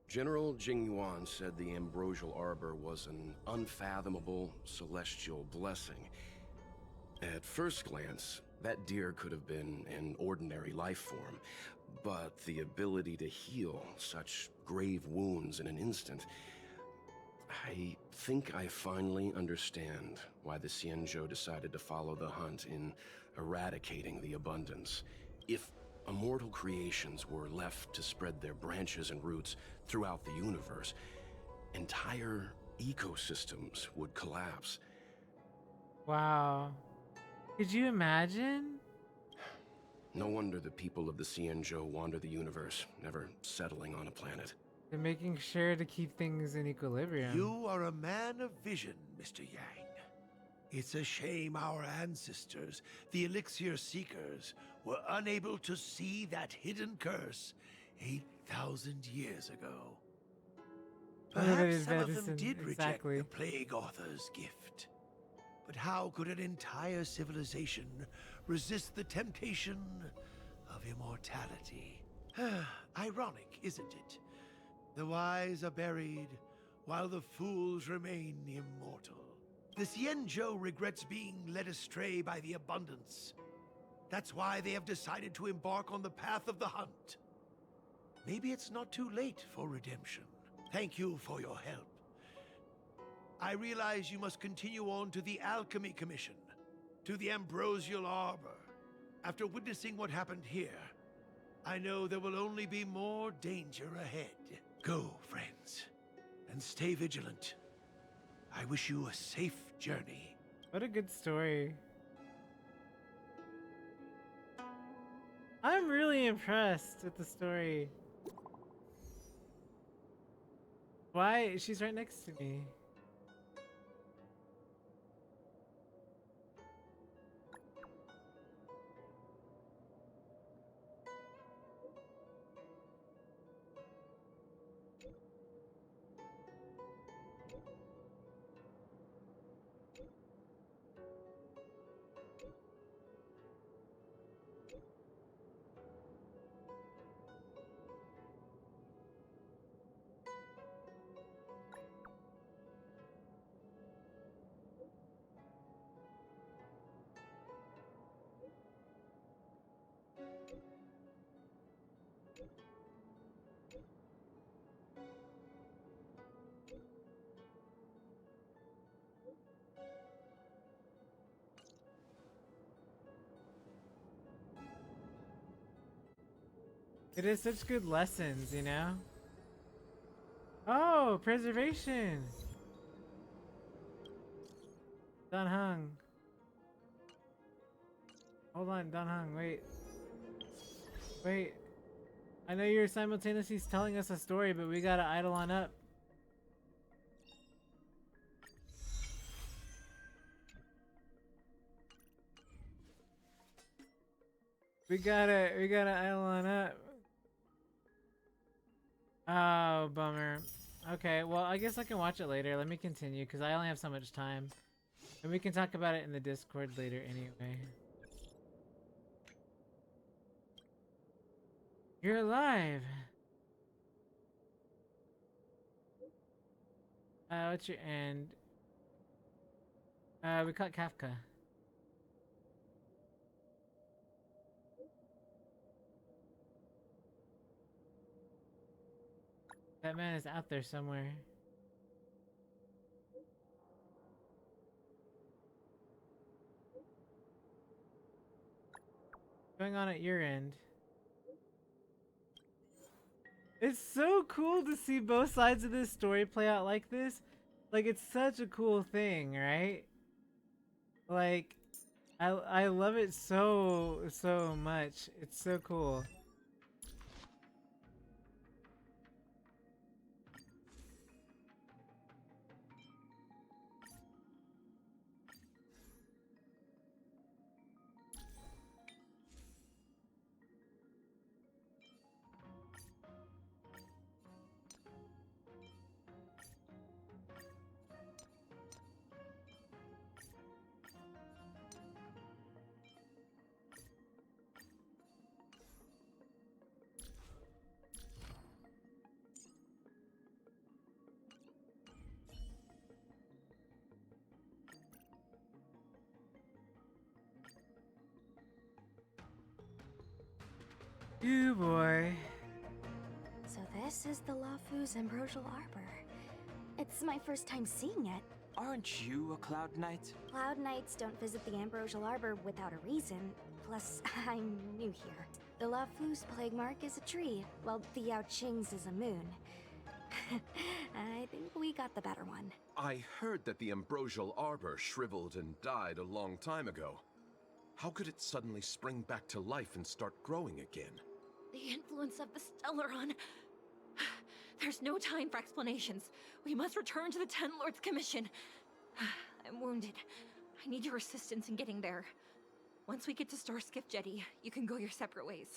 General Jingyuan said the Ambrosial Arbor was an unfathomable celestial blessing. At first glance, that deer could have been an ordinary life form, But the ability to heal such grave wounds in an instant... I think I finally understand why the Xianzhou decided to follow the hunt in eradicating the abundance. If immortal creations were left to spread their branches and roots throughout the universe, entire ecosystems would collapse. Wow. Could you imagine? No wonder the people of the Xianzhou wander the universe, never settling on a planet. They're making sure to keep things in equilibrium. You are a man of vision, Mr. Yang. It's a shame our ancestors, the Elixir Seekers, were unable to see that hidden curse 8,000 years ago. Perhaps some of them did reject the Plague Author's gift. But how could an entire civilization resist the temptation of immortality? Ironic, isn't it? The wise are buried, while the fools remain immortal. The Xianzhou regrets being led astray by the abundance. That's why they have decided to embark on the path of the hunt. Maybe it's not too late for redemption. Thank you for your help. I realize you must continue on to the Alchemy Commission, to the Ambrosial Arbor. After witnessing what happened here, I know there will only be more danger ahead. Go, friends, and stay vigilant. I wish you a safe journey. What a good story. I'm really impressed with the story. Why? She's right next to me. It is such good lessons, you know? Oh, preservation! Don Hung. Hold on, Don Hung, wait. Wait. I know you're simultaneously telling us a story, but we gotta idle on up. We gotta idle on up. Oh, bummer. Okay, well, I guess I can watch it later. Let me continue, because I only have so much time. And we can talk about it in the Discord later anyway. You're alive! What's your end? We caught Kafka. That man is out there somewhere. What's going on at your end? It's so cool to see both sides of this story play out like this. Like, it's such a cool thing, right? Like, I love it so much. It's so cool. Ooh boy. So this is the Lafu's Ambrosial Arbor. It's my first time seeing it. Aren't you a Cloud Knight? Cloud Knights don't visit the Ambrosial Arbor without a reason. Plus, I'm new here. The Lafu's plague mark is a tree, while the Yao Qing's is a moon. I think we got the better one. I heard that the Ambrosial Arbor shriveled and died a long time ago. How could it suddenly spring back to life and start growing again? The influence of the Stellaron. There's no time for explanations. We must return to the Ten Lords Commission. I'm wounded. I need your assistance in getting there. Once we get to Star Skiff Jetty, you can go your separate ways.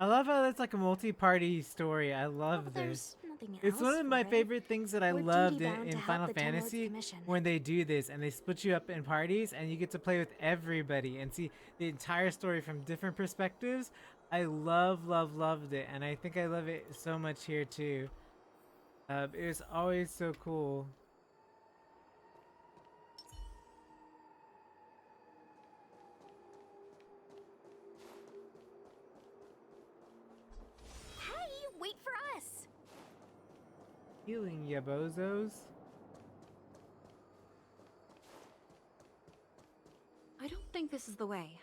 I love how it's like a multi-party story. I love this. It's one of my favorite things that I loved in Final Fantasy when they do this and they split you up in parties and you get to play with everybody and see the entire story from different perspectives. I loved it, and I think I love it so much here too. It was always so cool. Wait for us! Healing ya bozos. I don't think this is the way.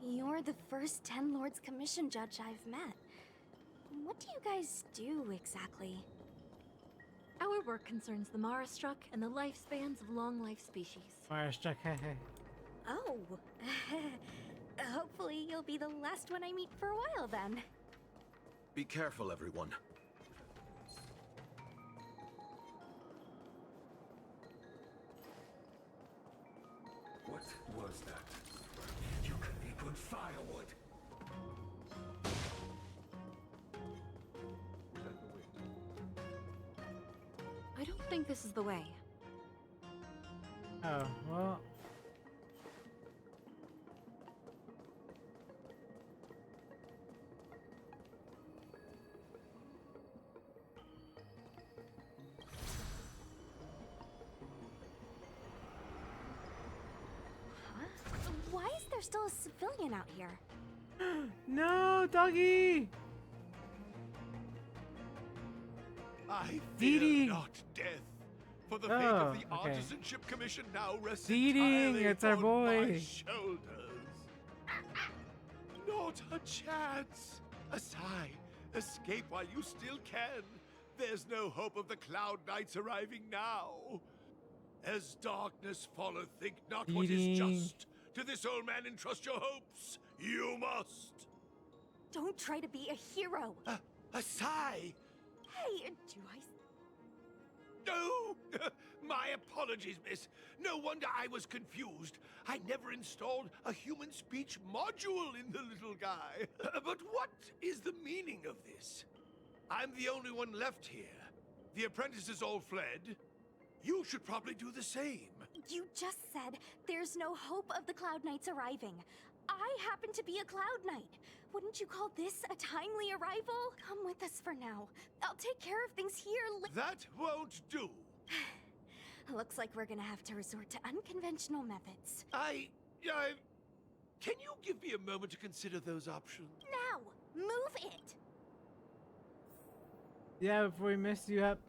You're the first Ten Lords Commission judge I've met. What do you guys do exactly? Our work concerns the Marastruck and the lifespans of long-life species. Marastruck, hehe. Oh. Hopefully you'll be the last one I meet for a while then. Be careful, everyone. What was that? You can be good firewood. I don't think this is the way. Oh, well. Why is there still a civilian out here? No, doggy! I Dee fear Dee. not death, for the fate of the okay. Artisanship Commission now rests Dee Dee, entirely it's our on boy. my shoulders. Not a chance. A sigh. Escape while you still can. There's no hope of the Cloud Knights arriving now. As darkness falleth, think not what Dee is Dee. just. To this old man entrust your hopes. You must. Don't try to be a hero. A sigh. Hey, do I... No! My apologies, miss. No wonder I was confused. I never installed a human speech module in the little guy. But what is the meaning of this? I'm the only one left here. The apprentices all fled. You should probably do the same. You just said there's no hope of the Cloud Knights arriving. I happen to be a Cloud Knight. Wouldn't you call this a timely arrival? Come with us for now. I'll take care of things here. That won't do. Looks like we're gonna have to resort to unconventional methods. Can you give me a moment to consider those options? Now, move it. Yeah, before we mess you up.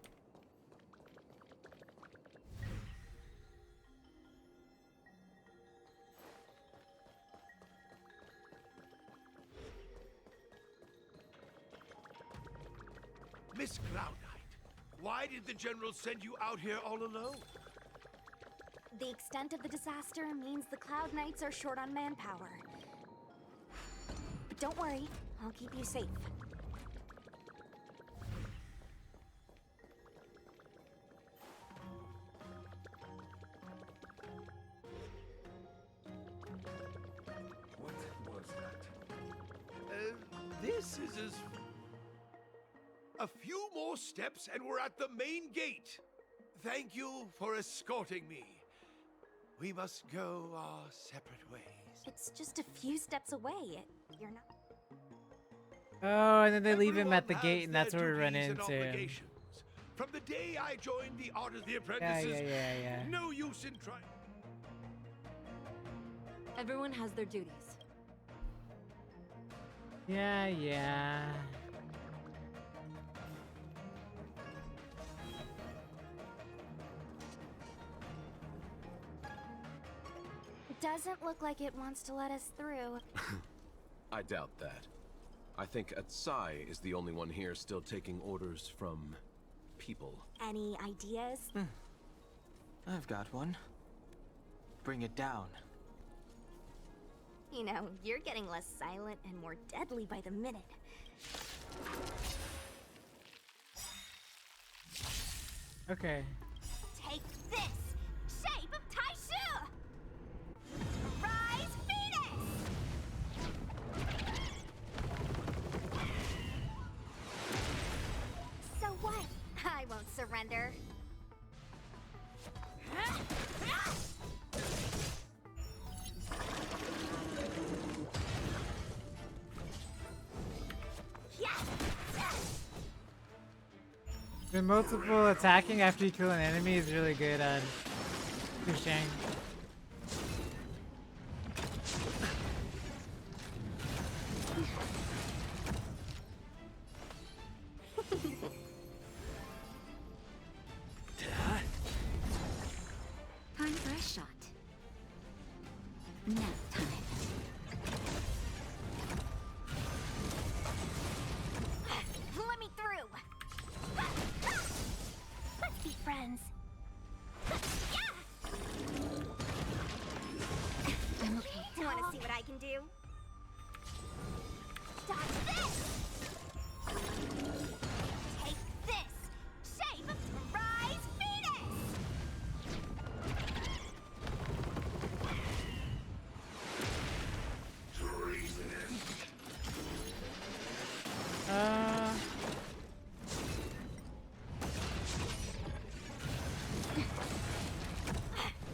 Miss Cloud Knight, why did the General send you out here all alone? The extent of the disaster means the Cloud Knights are short on manpower. But don't worry, I'll keep you safe. What was that? This is as... A few more steps and we're at the main gate. Thank you for escorting me. We must go our separate ways. It's just a few steps away. You're not... Oh, and then they leave him Everyone at the gate, has and that's their where we run duties and into him. obligations. From the day I joined the Art of the Yeah, Apprentices, yeah. no use in trying. Everyone has their duties. Yeah. It doesn't look like it wants to let us through. I doubt that. I think Atsai is the only one here still taking orders from people. Any ideas? I've got one. Bring it down. You know, you're getting less silent and more deadly by the minute. Okay. Take this! Shape of Taishu! Rise, Phoenix! So what? I won't surrender. The multiple attacking after you kill an enemy is really good on Kushang. Time for a shot. Nap time. Let me through. Let's be friends. I'm okay. Want to see what I can do? Dodge this! Take this! Shape of Rise, Phoenix!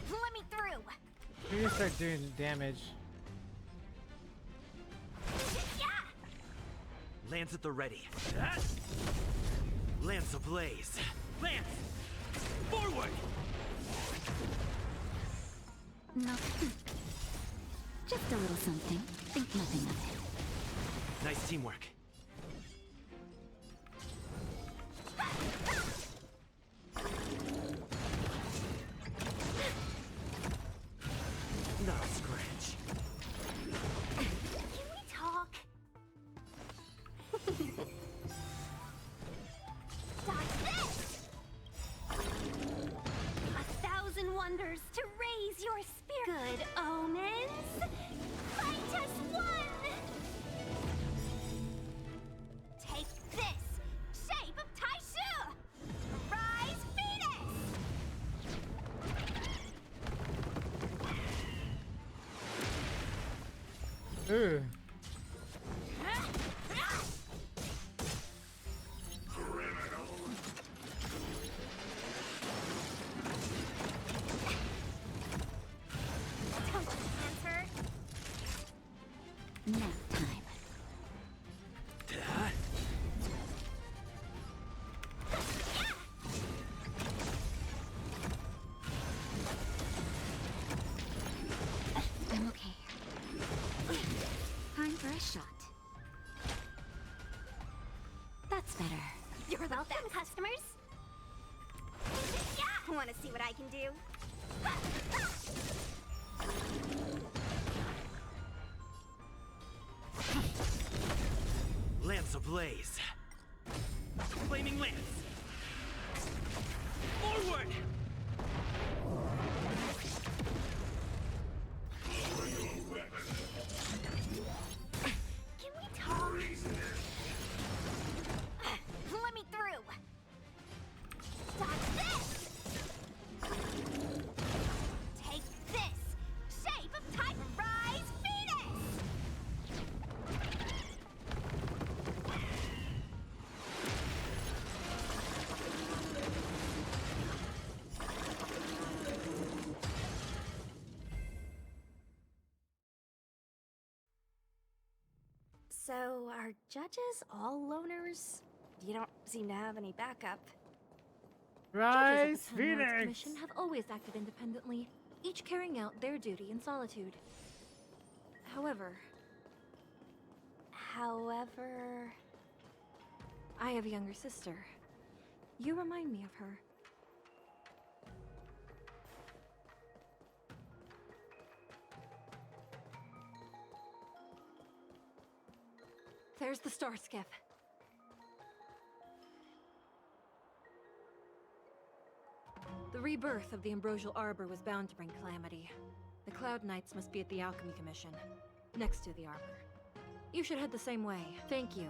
Let me through. We need to start doing damage. Lance at the ready. Lance ablaze. Lance! Forward! Nothing. Just a little something. Think nothing of it. Nice teamwork. Not a scratch. Can we talk? Dodge this! 1,000 wonders to raise your spirit. Good omens. Fight us one! Take this! Shape of Taishu! Rise, Phoenix! Ooh. Don't answer. Nap time. I'm okay. Time for a shot. That's better. You're welcome, customers. Want to see what I can do? Lance ablaze. Flaming Lance. Forward! Can we talk? Let me through. Dodge this! Take this! Shape of Titan Rise, Phoenix! Are judges all loners? You don't seem to have any backup. Rise, Judges of the Ten Lords Phoenix! Commission have always acted independently, each carrying out their duty in solitude. However, I have a younger sister. You remind me of her. There's the star skiff. The rebirth of the Ambrosial Arbor was bound to bring calamity. The Cloud Knights must be at the Alchemy Commission, next to the Arbor. You should head the same way. Thank you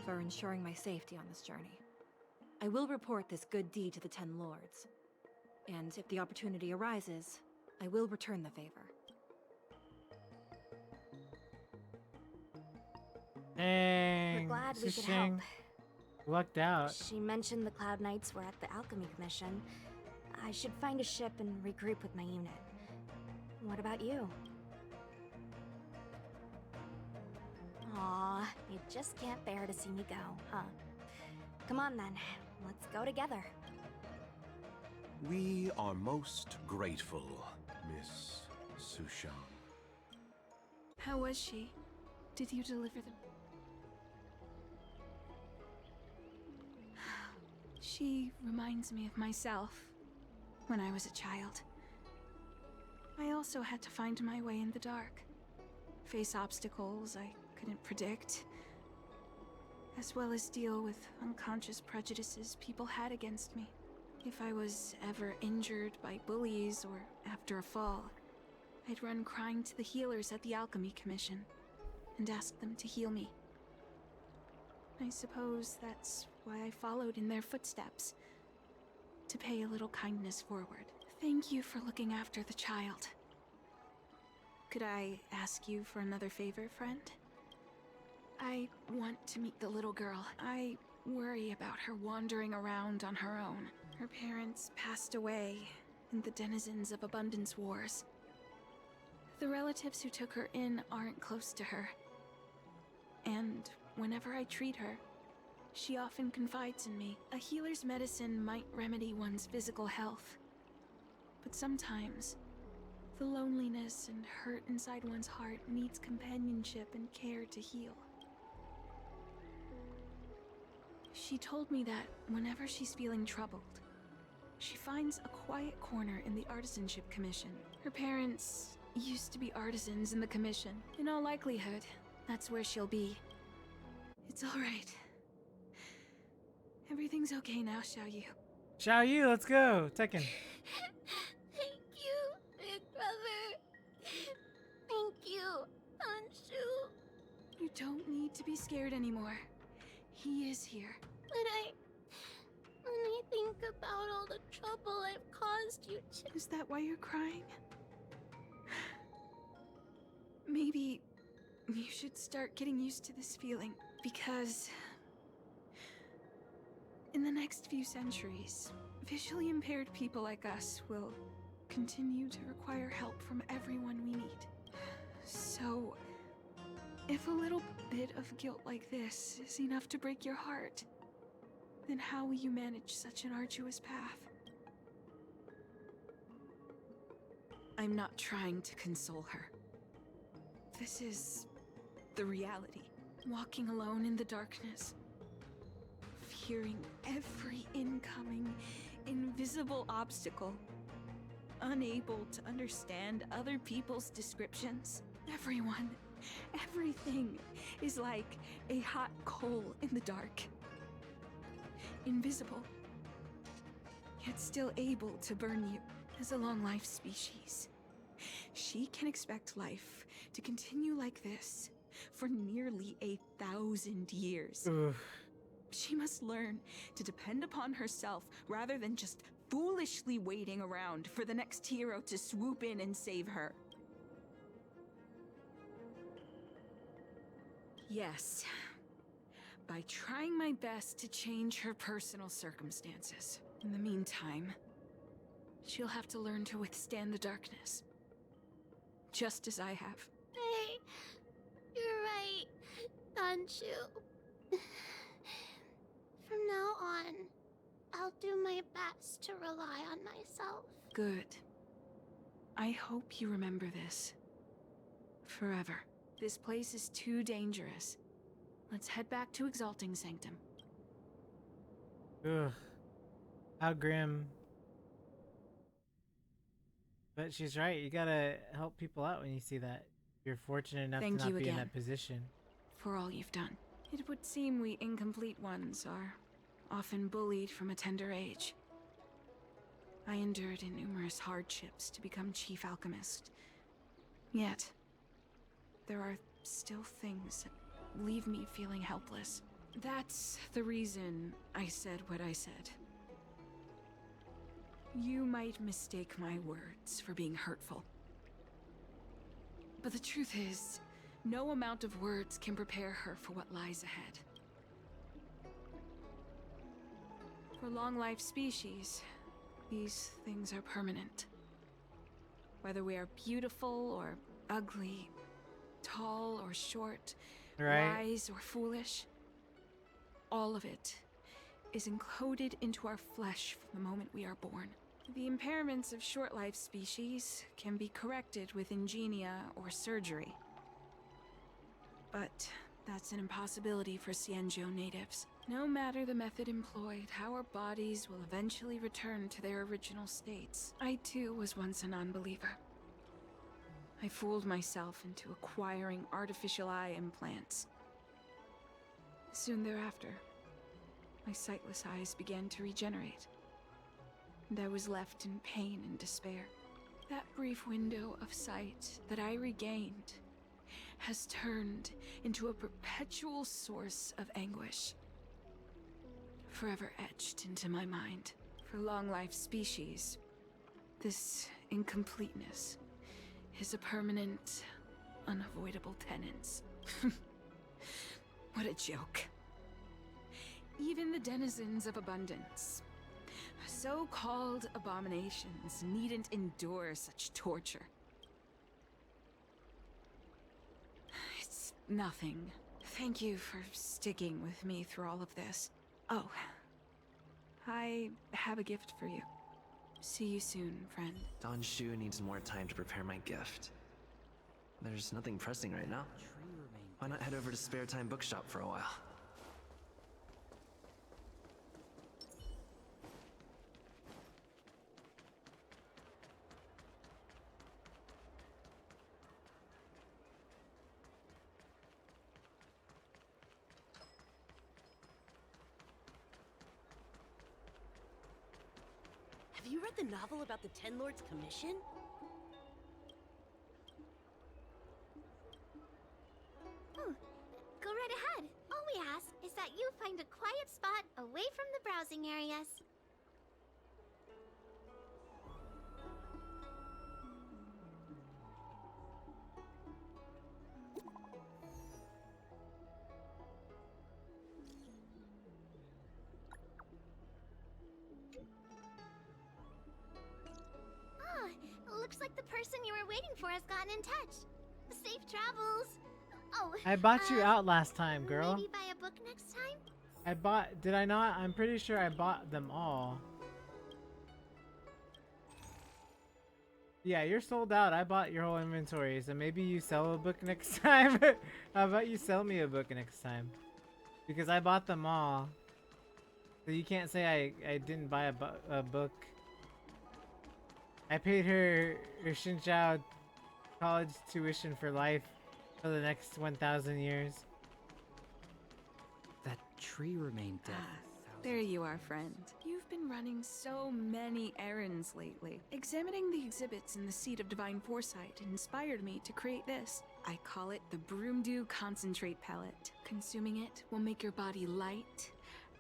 for ensuring my safety on this journey. I will report this good deed to the Ten Lords. And if the opportunity arises, I will return the favor. Dang. We're glad we could Shing. help. Lucked out. She mentioned the Cloud Knights were at the Alchemy Commission. I should find a ship and regroup with my unit. What about you? Aw, you just can't bear to see me go, huh? Come on then, let's go together. We are most grateful, Miss Sushan. How was she? Did you deliver the... She reminds me of myself when I was a child. I also had to find my way in the dark, face obstacles I couldn't predict, as well as deal with unconscious prejudices people had against me. If I was ever injured by bullies or after a fall, I'd run crying to the healers at the Alchemy Commission and ask them to heal me. I suppose that's why I followed in their footsteps, to pay a little kindness forward. Thank you for looking after the child. Could I ask you for another favor, friend? I want to meet the little girl. I worry about her wandering around on her own. Her parents passed away in the denizens of Abundance Wars. The relatives who took her in aren't close to her. And whenever I treat her, she often confides in me. A healer's medicine might remedy one's physical health, but sometimes the loneliness and hurt inside one's heart needs companionship and care to heal. She told me that whenever she's feeling troubled, she finds a quiet corner in the Artisanship Commission. Her parents used to be artisans in the commission. In all likelihood, that's where she'll be. It's all right. Everything's okay now, Xiaoyu. Xiaoyu, let's go. Tekken. Thank you, big brother. Thank you, Anshu. You don't need to be scared anymore. He is here. But when I think about all the trouble I've caused you to... Is that why you're crying? Maybe you should start getting used to this feeling, because in the next few centuries, visually impaired people like us will continue to require help from everyone we need. So, if a little bit of guilt like this is enough to break your heart, then how will you manage such an arduous path? I'm not trying to console her. This is the reality. Walking alone in the darkness, fearing every incoming, invisible obstacle, unable to understand other people's descriptions. Everyone, everything is like a hot coal in the dark. Invisible, yet still able to burn you. As a long-life species, she can expect life to continue like this for nearly 1,000 years. Oof. She must learn to depend upon herself rather than just foolishly waiting around for the next hero to swoop in and save her. Yes, by trying my best to change her personal circumstances. In the meantime, she'll have to learn to withstand the darkness, just as I have. Hey, you're right. Danshu. From now on, I'll do my best to rely on myself. Good. I hope you remember this. Forever. This place is too dangerous. Let's head back to Exalting Sanctum. Ugh. How grim. But she's right. You gotta help people out when you see that. You're fortunate enough Thank to not you be in again. that position. For all you've done. It would seem we incomplete ones are often bullied from a tender age. I endured numerous hardships to become Chief Alchemist. Yet, there are still things that leave me feeling helpless. That's the reason I said what I said. You might mistake my words for being hurtful. But the truth is, no amount of words can prepare her for what lies ahead. For long-life species, these things are permanent. Whether we are beautiful or ugly, tall or short, wise or foolish, all of it is encoded into our flesh from the moment we are born. The impairments of short-life species can be corrected with ingenia or surgery. But that's an impossibility for Xianzhou natives. No matter the method employed, our bodies will eventually return to their original states. I too was once a non-believer. I fooled myself into acquiring artificial eye implants. Soon thereafter, my sightless eyes began to regenerate, and I was left in pain and despair. That brief window of sight that I regained has turned into a perpetual source of anguish, forever etched into my mind. For long-life species, this incompleteness is a permanent, unavoidable tenance. What a joke. Even the denizens of abundance, so-called abominations, needn't endure such torture. It's nothing. Thank you for sticking with me through all of this. Oh, I have a gift for you. See you soon, friend. Danshu needs more time to prepare my gift. There's nothing pressing right now. Why not head over to Spare Time Bookshop for a while? Have you read the novel about the Ten Lords Commission? Go right ahead. All we ask is that you find a quiet spot away from the browsing areas. Looks like the person you were waiting for has gotten in touch. Safe travels. Oh, I bought you out last time, girl. Maybe buy a book next time? I bought, did I not? I'm pretty sure I bought them all. Yeah, you're sold out. I bought your whole inventory, so maybe you sell a book next time. How about you sell me a book next time? Because I bought them all. So you can't say I didn't buy a book. I paid her Xinjiao college tuition for life for the next 1,000 years. That tree remained dead. There you are, friend. You've been running so many errands lately. Examining the exhibits in the Seat of Divine Foresight inspired me to create this. I call it the Broomdew Concentrate Pellet. Consuming it will make your body light,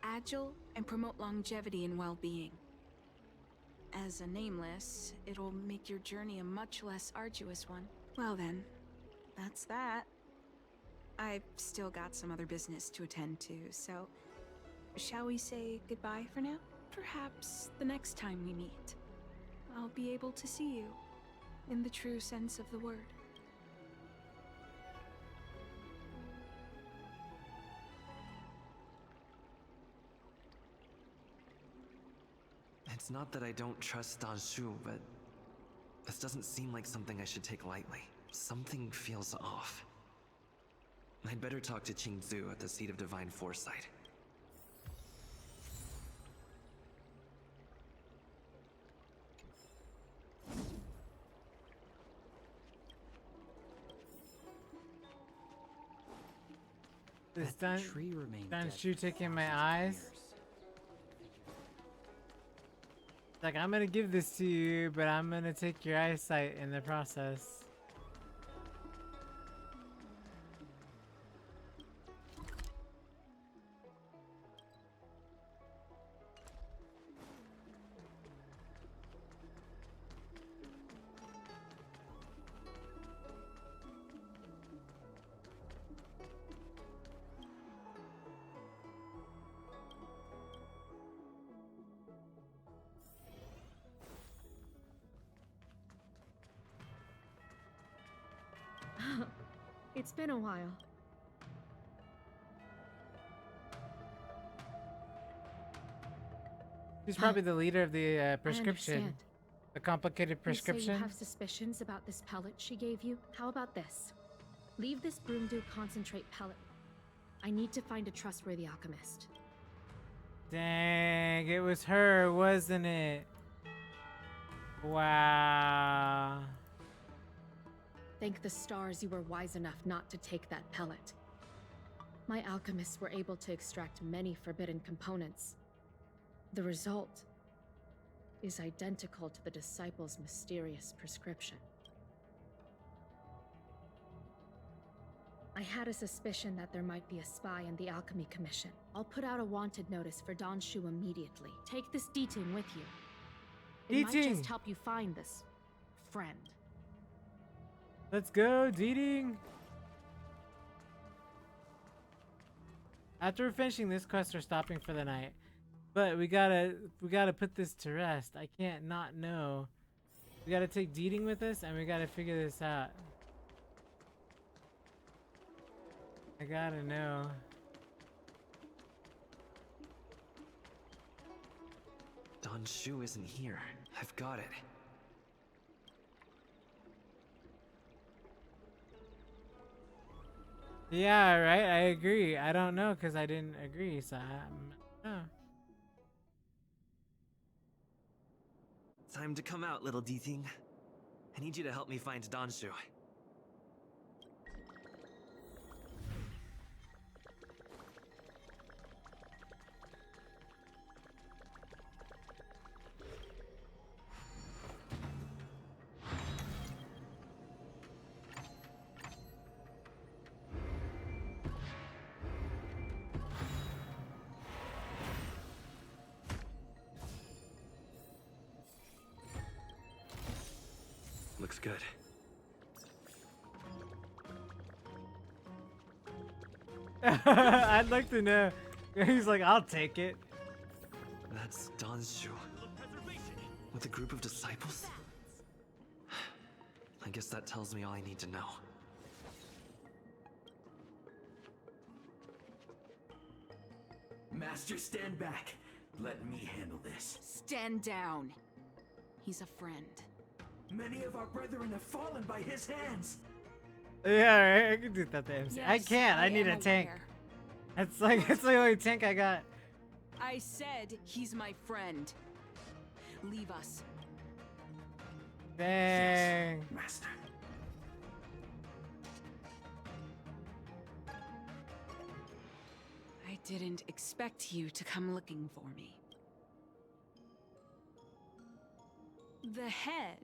agile, and promote longevity and well-being. As a nameless, it'll make your journey a much less arduous one. Well then, that's that. I've still got some other business to attend to, so shall we say goodbye for now? Perhaps the next time we meet, I'll be able to see you in the true sense of the word. It's not that I don't trust Danshu, but this doesn't seem like something I should take lightly. Something feels off. I'd better talk to Qingzu at the Seat of Divine Foresight. This That the tree remained dead Danshu for taking my thousands of eyes. years. Like, I'm gonna give this to you, but I'm gonna take your eyesight in the process. It's been a while. He's probably the leader of the I prescription. understand. The complicated You say you prescription. have suspicions about this pellet she gave you? How about this? Leave this Broomdew concentrate pellet. I need to find a trustworthy alchemist. Dang, it was her, wasn't it? Wow. Thank the stars you were wise enough not to take that pellet. My alchemists were able to extract many forbidden components. The result is identical to the disciple's mysterious prescription. I had a suspicion that there might be a spy in the Alchemy Commission. I'll put out a wanted notice for Danshu immediately. Take this Deeting with you. It might Deeting! just help you find this friend. Let's go, Deeting. After finishing this quest, we're stopping for the night. But we gotta put this to rest. I can't not know. We gotta take Deeting with us, and we gotta figure this out. I gotta know. Danshu isn't here. I've got it. Yeah, right. I agree. I don't know because I didn't agree. So no. Time to come out, little Deeting. I need you to help me find Danshu. Looks good. I'd like to know. He's like, I'll take it. That's Danshu. With a group of disciples? I guess that tells me all I need to know. Master, stand back. Let me handle this. Stand down. He's a friend. Many of our brethren have fallen by his hands. Yeah, right. I can do that to MC. I Yes, can't. I need am a tank. aware. It's the only tank I got. I said he's my friend. Leave us. Dang. Yes, Master. I didn't expect you to come looking for me. The head.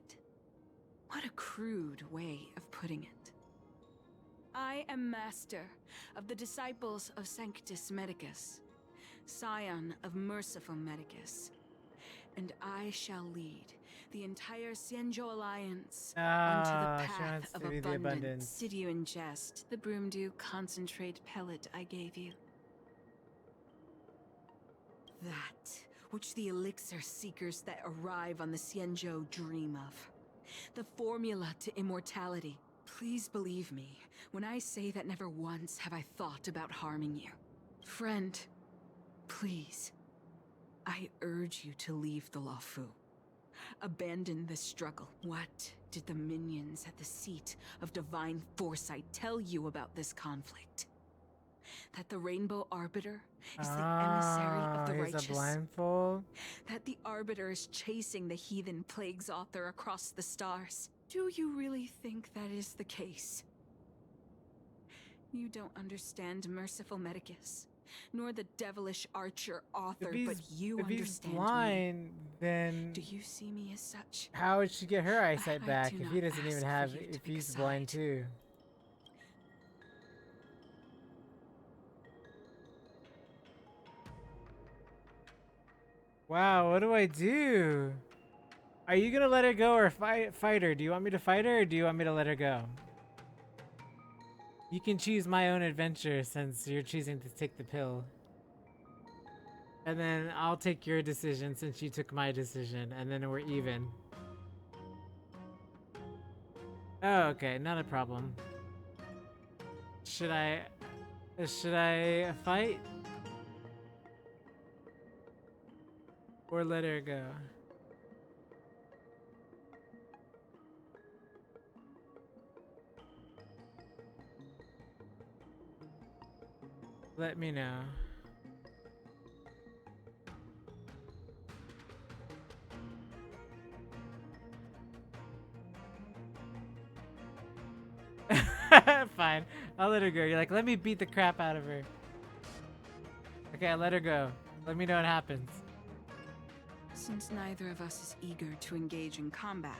What a crude way of putting it. I am master of the disciples of Sanctus Medicus, scion of Merciful Medicus, and I shall lead the entire Xianzhou Alliance onto the she path wants of to be the abundance. abundance. Did you ingest the Broomdew concentrate pellet I gave you? That which the elixir seekers that arrive on the Xianzhou dream of. The formula to immortality. Please believe me when I say that never once have I thought about harming you. Friend, please. I urge you to leave the Lawfu. Abandon this struggle. What did the minions at the seat of divine foresight tell you about this conflict? That the Rainbow Arbiter is the emissary of the righteous. He's a blindfold. That the Arbiter is chasing the heathen plague's author across the stars. Do you really think that is the case? You don't understand Merciful Medicus, nor the devilish archer author, but you understand he's blind, me. Then do you see me as such? How would she get her eyesight I back do if he not doesn't even ask have? for you to If pick he's a blind side. too. Wow, what do I do? Are you gonna let her go or fight her? Do you want me to fight her or do you want me to let her go? You can choose my own adventure since you're choosing to take the pill. And then I'll take your decision since you took my decision, and then we're even. Oh, okay, not a problem. Should I fight? Or let her go? Let me know. Fine, I'll let her go. You're like, let me beat the crap out of her. Okay, I let her go. Let me know what happens. Since neither of us is eager to engage in combat,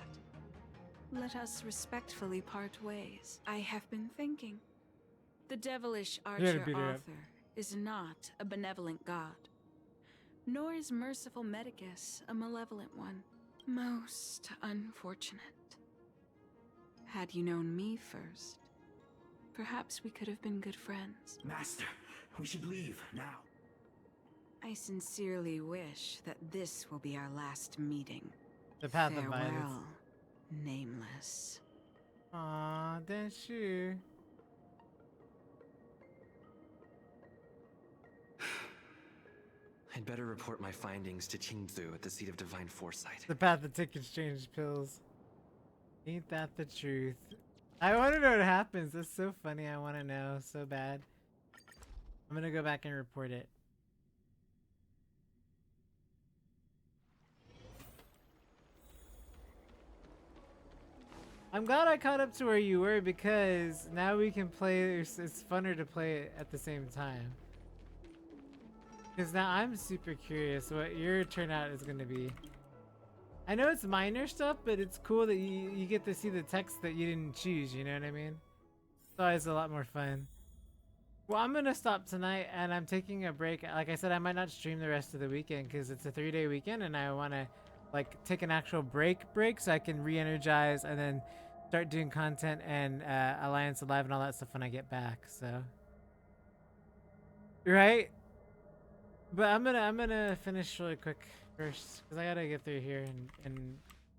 let us respectfully part ways. I have been thinking. The devilish archer beat her up. author is not a benevolent god, nor is Merciful Medicus a malevolent one. Most unfortunate. Had you known me first, perhaps we could have been good friends. Master, we should leave now. I sincerely wish that this will be our last meeting. The path of Farewell, violence. Nameless. Aw, then sure. I'd better report my findings to Qingzu at the seat of divine foresight. The path of tick exchange pills. Ain't that the truth? I want to know what happens. That's so funny. I want to know so bad. I'm gonna go back and report it. I'm glad I caught up to where you were because now we can play. It's funner to play it at the same time. Because now I'm super curious what your turnout is going to be. I know it's minor stuff, but it's cool that you get to see the text that you didn't choose, you know what I mean? It's always a lot more fun. Well, I'm going to stop tonight and I'm taking a break. Like I said, I might not stream the rest of the weekend because it's a 3-day weekend and I want to like take an actual break so I can re-energize and then start doing content and Alliance Alive and all that stuff when I get back, so. Right? But I'm gonna finish really quick first because I gotta get through here and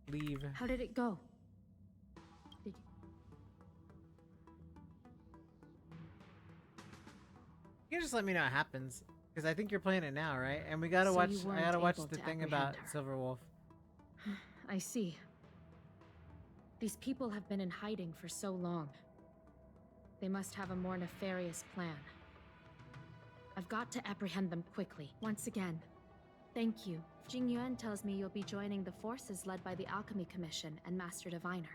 leave. How did it go? You can just let me know what happens because I think you're playing it now, right? And we gotta So watch. you I weren't gotta watch able the to thing apprehend about her. Silverwolf. I see. These people have been in hiding for so long. They must have a more nefarious plan. I've got to apprehend them quickly. Once again, thank you. Jing Yuan tells me you'll be joining the forces led by the Alchemy Commission and Master Diviner.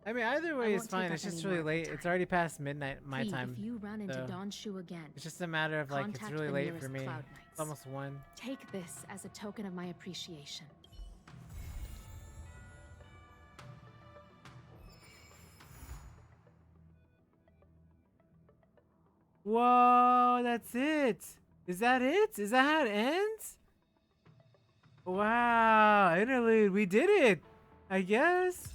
I mean, either way is won't fine. take It's up just any really more of your late. It's time. already past midnight my Please, time. if you run into so Don Shu again, it's just a matter of like it's contact really the late for nearest me. Cloud It's almost 1. take this as a token of my appreciation. Whoa, that's it. Is that it? Is that how it ends? Wow, interlude. We did it. I guess.